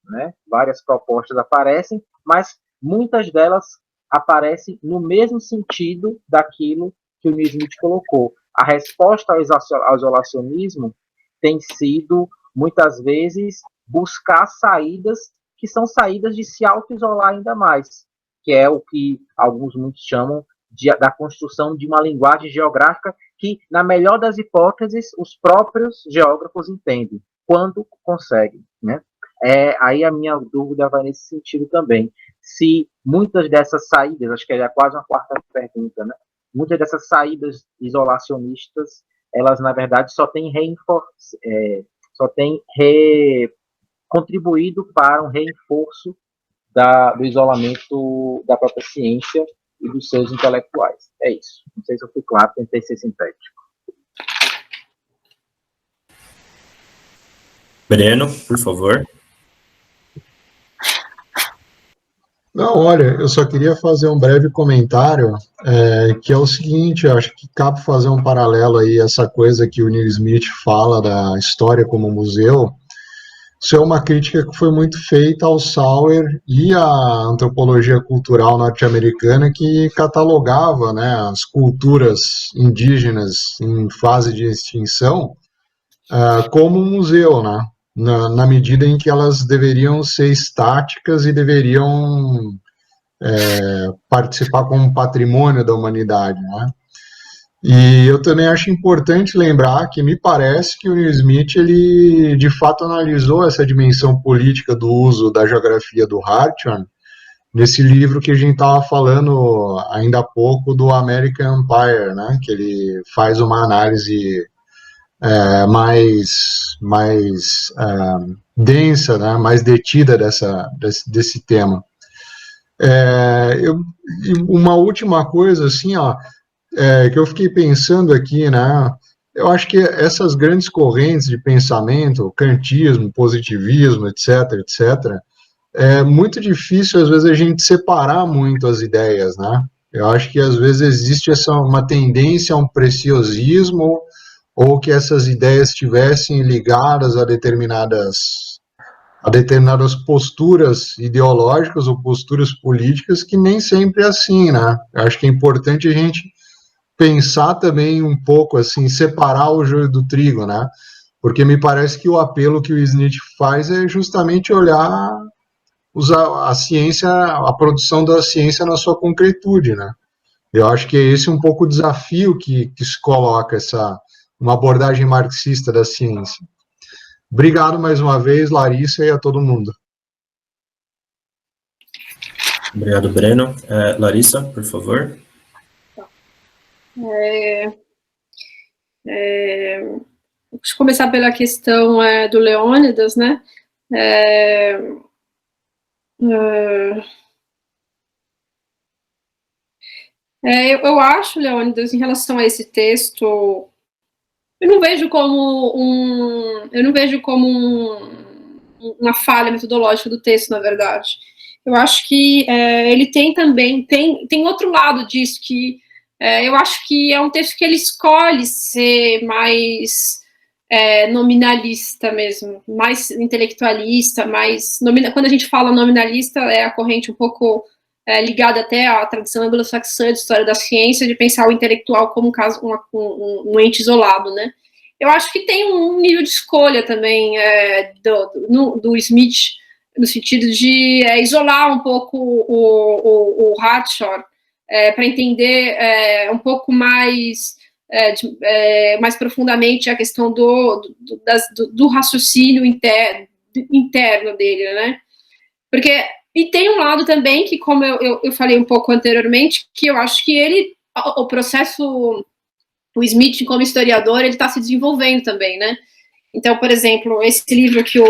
S8: propostas aparecem, mas muitas delas aparecem no mesmo sentido daquilo que o Neil Smith colocou. A resposta ao isolacionismo tem sido, muitas vezes, buscar saídas que são saídas de se auto-isolar ainda mais, que é o que muitos chamam da construção de uma linguagem geográfica que, na melhor das hipóteses, os próprios geógrafos entendem, quando conseguem, né? Aí a minha dúvida vai nesse sentido também. Se muitas dessas saídas, acho que é quase uma quarta pergunta, né? Muitas dessas saídas isolacionistas, elas, na verdade, só têm contribuído para um reforço do isolamento da própria ciência e dos seus intelectuais. É isso. Não sei se eu fui claro, tentei ser sintético.
S1: Breno, por favor.
S6: Não, olha, eu só queria fazer um breve comentário, que é o seguinte, eu acho que cabe fazer um paralelo aí, essa coisa que o Neil Smith fala da história como museu. Isso é uma crítica que foi muito feita ao Sauer e à antropologia cultural norte-americana, que catalogava, né, as culturas indígenas em fase de extinção como um museu, né, na medida em que elas deveriam ser estáticas e deveriam participar como patrimônio da humanidade, né? E eu também acho importante lembrar que me parece que o Neil Smith, ele de fato analisou essa dimensão política do uso da geografia do Hartshorne nesse livro que a gente estava falando ainda há pouco do American Empire, né? Que ele faz uma análise mais densa, né? Mais detida desse tema. Uma última coisa, assim, ó, que eu fiquei pensando aqui, né? Eu acho que essas grandes correntes de pensamento, kantismo, positivismo, etc., é muito difícil, às vezes, a gente separar muito as ideias, né? Eu acho que, às vezes, existe uma tendência a um preciosismo, ou que essas ideias estivessem ligadas a determinadas posturas ideológicas ou posturas políticas, que nem sempre é assim, né? Eu acho que é importante a gente pensar também um pouco, assim, separar o joio do trigo, né? Porque me parece que o apelo que o Smith faz é justamente olhar a ciência, a produção da ciência na sua concretude, né? Eu acho que é esse um pouco o desafio que se coloca, uma abordagem marxista da ciência. Obrigado mais uma vez, Larissa, e a todo mundo.
S1: Obrigado, Breno. Larissa, por favor.
S2: Deixa eu começar pela questão do Leônidas, né? Eu acho, Leônidas, em relação a esse texto, eu não vejo como uma falha metodológica do texto, na verdade. Eu acho que ele tem também, tem outro lado disso, que eu acho que é um texto que ele escolhe ser mais nominalista mesmo, mais intelectualista, quando a gente fala nominalista, é a corrente um pouco ligada até à tradição anglo-saxã de história da ciência, de pensar o intelectual como um ente isolado, né? Eu acho que tem um nível de escolha também do Smith, no sentido de isolar um pouco o Hartshorne, para entender um pouco mais profundamente a questão do raciocínio interno dele, né? E tem um lado também que, como eu falei um pouco anteriormente, que eu acho que o Smith, como historiador, ele está se desenvolvendo também, né? Então, por exemplo, esse livro que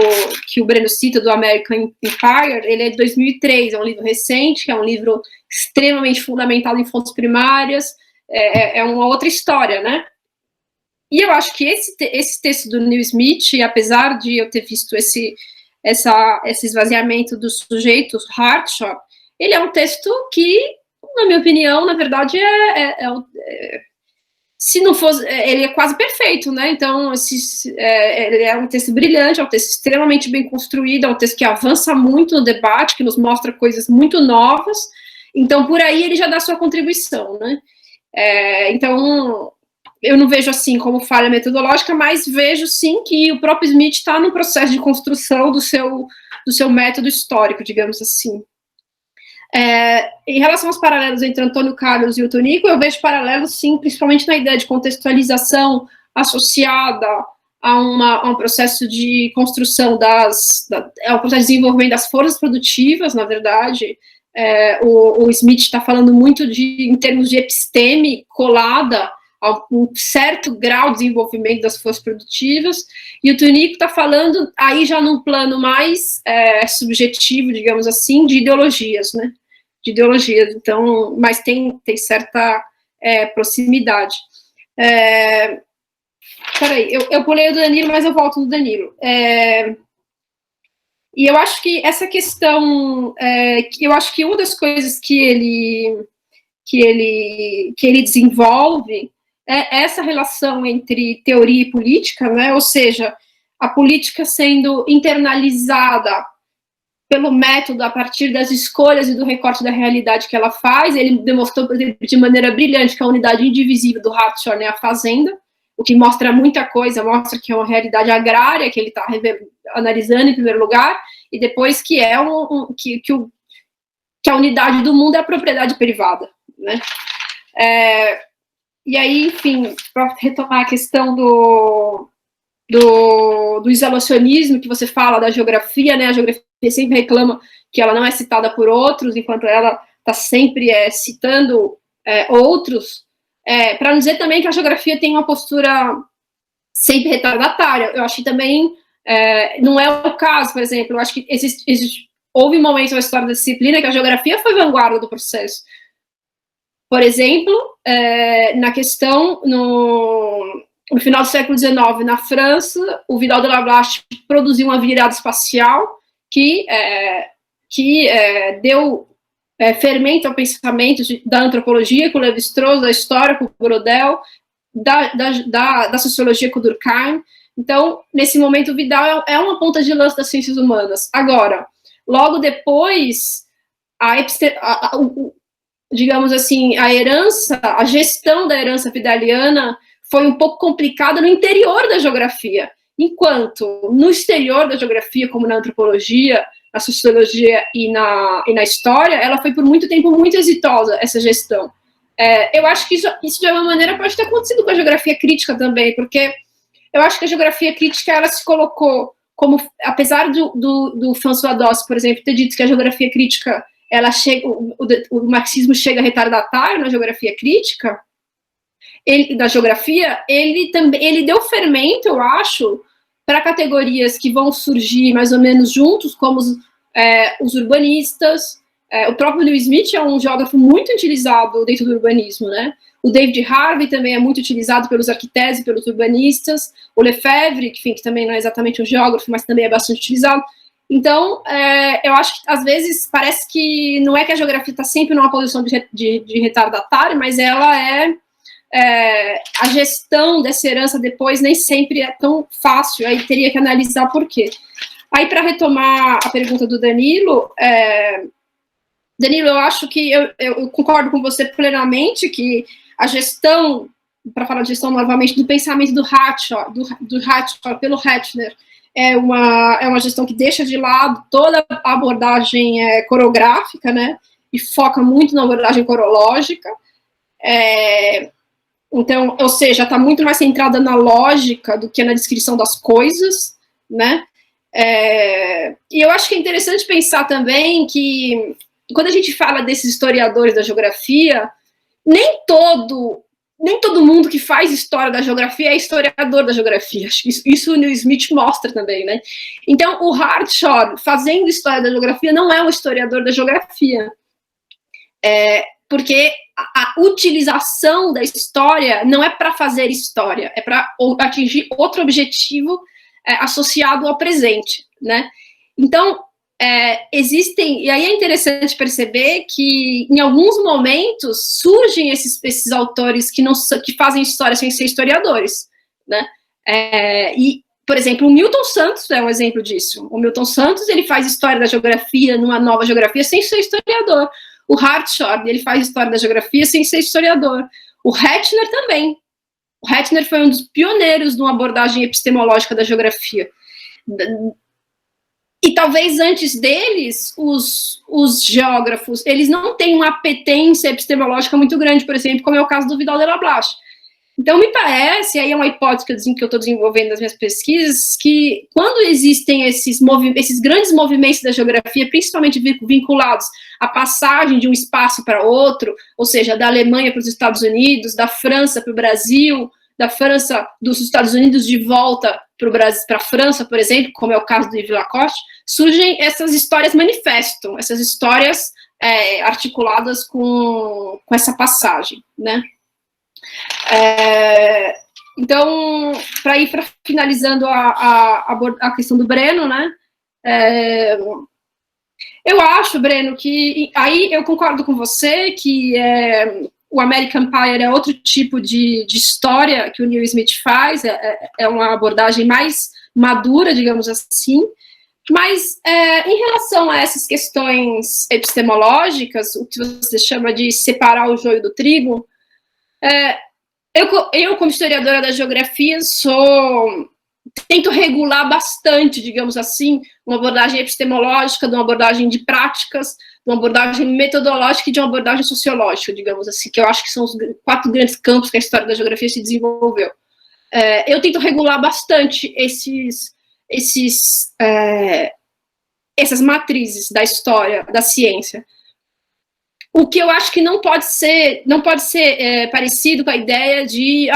S2: o Breno cita, do American Empire, ele é de 2003, é um livro recente, é um livro extremamente fundamentado em fontes primárias, é uma outra história, né? E eu acho que esse texto do Neil Smith, apesar de eu ter visto esse esvaziamento dos sujeitos, Hartshorne, ele é um texto que, na minha opinião, na verdade, se não fosse, ele é quase perfeito, né? Então, ele é um texto brilhante, é um texto extremamente bem construído, é um texto que avança muito no debate, que nos mostra coisas muito novas. Então, por aí ele já dá sua contribuição, né? Então, eu não vejo assim como falha metodológica, mas vejo sim que o próprio Smith está no processo de construção do seu método histórico, digamos assim. Em relação aos paralelos entre Antônio Carlos e o Tonico, eu vejo paralelos sim, principalmente na ideia de contextualização associada a um processo de construção um processo de desenvolvimento das forças produtivas, na verdade. O Smith está falando muito em termos de episteme colada a um certo grau de desenvolvimento das forças produtivas, e o Tonico está falando aí já num plano mais subjetivo, digamos assim, de ideologias, né? De ideologias, então, mas tem certa proximidade. Peraí, eu pulei o do Danilo, mas eu volto no Danilo. E eu acho que essa questão, eu acho que uma das coisas que ele desenvolve é essa relação entre teoria e política, né? Ou seja, a política sendo internalizada pelo método a partir das escolhas e do recorte da realidade que ela faz. Ele demonstrou, por exemplo, de maneira brilhante que a unidade indivisível do Hartshorne é a fazenda, o que mostra muita coisa, mostra que é uma realidade agrária que ele está analisando em primeiro lugar, e depois que que a unidade do mundo é a propriedade privada, né? E aí, enfim, para retomar a questão do isolacionismo que você fala da geografia, né? A geografia sempre reclama que ela não é citada por outros, enquanto ela está sempre citando outros, para não dizer também que a geografia tem uma postura sempre retardatária. Eu acho que também não é o caso, por exemplo, eu acho que houve um momento na história da disciplina que a geografia foi vanguarda do processo. Por exemplo, na questão, no final do século XIX, na França, o Vidal de Lablache produziu uma virada espacial que deu fermento ao pensamento da antropologia, com o Lévi-Strauss, da história, com o Brodel, da sociologia, com o Durkheim. Então, nesse momento, o Vidal é uma ponta de lança das ciências humanas. Agora, logo depois, digamos assim, a gestão da herança vidaliana foi um pouco complicada no interior da geografia, enquanto no exterior da geografia, como na antropologia, na sociologia e na história, ela foi por muito tempo muito exitosa, essa gestão. Eu acho que isso de alguma maneira pode ter acontecido com a geografia crítica também, porque eu acho que a geografia crítica, ela se colocou como, apesar do François Doss, por exemplo, ter dito que a geografia crítica, o marxismo chega retardatário na geografia crítica, ele deu fermento, eu acho, para categorias que vão surgir mais ou menos juntos, como os urbanistas. O próprio Neil Smith é um geógrafo muito utilizado dentro do urbanismo, né? O David Harvey também é muito utilizado pelos arquitetos e pelos urbanistas. O Lefebvre, que, enfim, que também não é exatamente um geógrafo, mas também é bastante utilizado. Então, eu acho que, às vezes, parece que não é que a geografia está sempre numa posição de retardatário, mas ela a gestão dessa herança depois nem sempre é tão fácil, aí teria que analisar por quê. Aí, para retomar a pergunta do Danilo, Danilo, eu acho que eu concordo com você plenamente que a gestão, para falar de gestão novamente, do pensamento do Hartshorne pelo Hettner, é uma gestão que deixa de lado toda a abordagem coreográfica, né, e foca muito na abordagem corológica. Então, ou seja, está muito mais centrada na lógica do que na descrição das coisas, né? E eu acho que é interessante pensar também que, quando a gente fala desses historiadores da geografia, nem todo mundo que faz história da geografia é historiador da geografia. Acho que isso o Neil Smith mostra também, né? Então, o Hartshorne, fazendo história da geografia, não é um historiador da geografia. Porque a utilização da história não é para fazer história, é para atingir outro objetivo associado ao presente, né? Então, existem, e aí é interessante perceber que em alguns momentos surgem esses autores que fazem história sem ser historiadores, né? E, por exemplo, o Milton Santos é um exemplo disso. O Milton Santos, ele faz história da geografia numa nova geografia sem ser historiador. O Hartshorne, ele faz história da geografia sem ser historiador. O Hettner também. O Hettner foi um dos pioneiros de uma abordagem epistemológica da geografia. E talvez antes deles, os geógrafos, eles não têm uma apetência epistemológica muito grande, por exemplo, como é o caso do Vidal de la Blache. Então, me parece, aí é uma hipótese que eu estou desenvolvendo nas minhas pesquisas, que quando existem esses grandes movimentos da geografia, principalmente vinculados à passagem de um espaço para outro, ou seja, da Alemanha para os Estados Unidos, da França para o Brasil, da França, dos Estados Unidos de volta para a França, por exemplo, como é o caso do Yves Lacoste, surgem essas histórias manifesto, essas histórias articuladas com essa passagem, né? Então, para ir finalizando a questão do Breno, né? Eu acho, Breno, que aí eu concordo com você que o American Empire é outro tipo de história que o Neil Smith faz, é uma abordagem mais madura, digamos assim, mas em relação a essas questões epistemológicas, o que você chama de separar o joio do trigo, eu, como historiadora da geografia, tento regular bastante, digamos assim, uma abordagem epistemológica, de uma abordagem de práticas, de uma abordagem metodológica e de uma abordagem sociológica, digamos assim, que eu acho que são os 4 grandes campos que a história da geografia se desenvolveu. Eu tento regular bastante essas matrizes da história, da ciência. O que eu acho que não pode ser parecido com a ideia de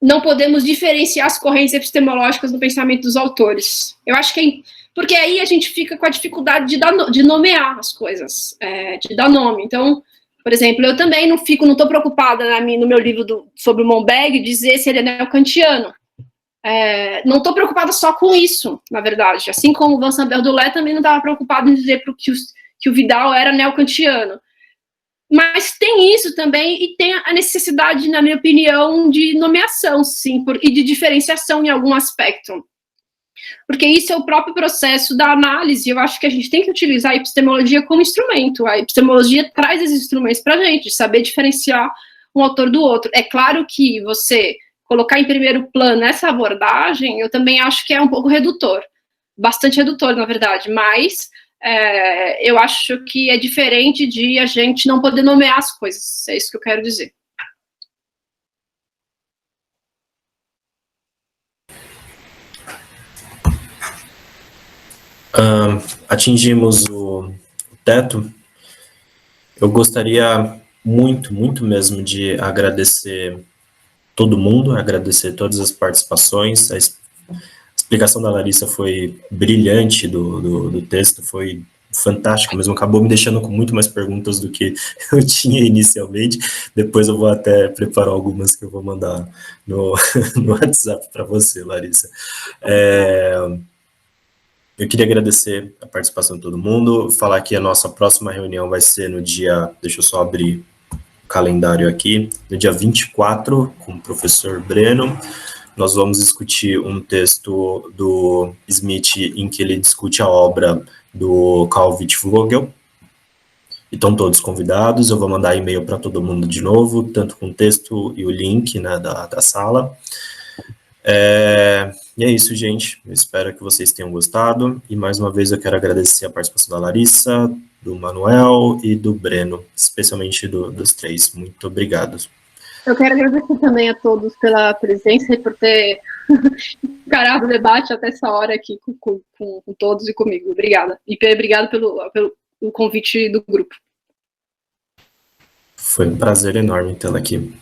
S2: não podemos diferenciar as correntes epistemológicas no pensamento dos autores. Eu acho que porque aí a gente fica com a dificuldade de nomear as coisas, de dar nome. Então, por exemplo, eu também não estou preocupada no meu livro sobre o Monbeg dizer se ele é neocantiano. Não estou preocupada só com isso, na verdade. Assim como o Vincent Berdolet também não estava preocupado em dizer que o Vidal era neocantiano. Mas tem isso também, e tem a necessidade, na minha opinião, de nomeação, sim, e de diferenciação em algum aspecto. Porque isso é o próprio processo da análise. Eu acho que a gente tem que utilizar a epistemologia como instrumento. A epistemologia traz esses instrumentos para a gente, saber diferenciar um autor do outro. É claro que você colocar em primeiro plano essa abordagem, eu também acho que é um pouco redutor. Bastante redutor, na verdade, mas eu acho que é diferente de a gente não poder nomear as coisas. É isso que eu quero dizer.
S1: Atingimos o teto. Eu gostaria muito, muito mesmo de agradecer todo mundo, agradecer todas as participações. A explicação da Larissa foi brilhante do texto, foi fantástica mesmo, acabou me deixando com muito mais perguntas do que eu tinha inicialmente. Depois eu vou até preparar algumas que eu vou mandar no WhatsApp para você, Larissa. Eu queria agradecer a participação de todo mundo, falar que a nossa próxima reunião vai ser no dia, deixa eu só abrir o calendário aqui, no dia 24, com o professor Breno. Nós vamos discutir um texto do Smith em que ele discute a obra do Carl Wittfogel. E estão todos convidados, eu vou mandar e-mail para todo mundo de novo, tanto com o texto e o link, né, da sala. E é isso, gente. Eu espero que vocês tenham gostado. E mais uma vez eu quero agradecer a participação da Larissa, do Manuel e do Breno, especialmente dos três. Muito obrigado.
S2: Eu quero agradecer também a todos pela presença e por ter encarado o debate até essa hora aqui com todos e comigo. Obrigada. E obrigado pelo convite do grupo.
S1: Foi um prazer enorme tê-la aqui.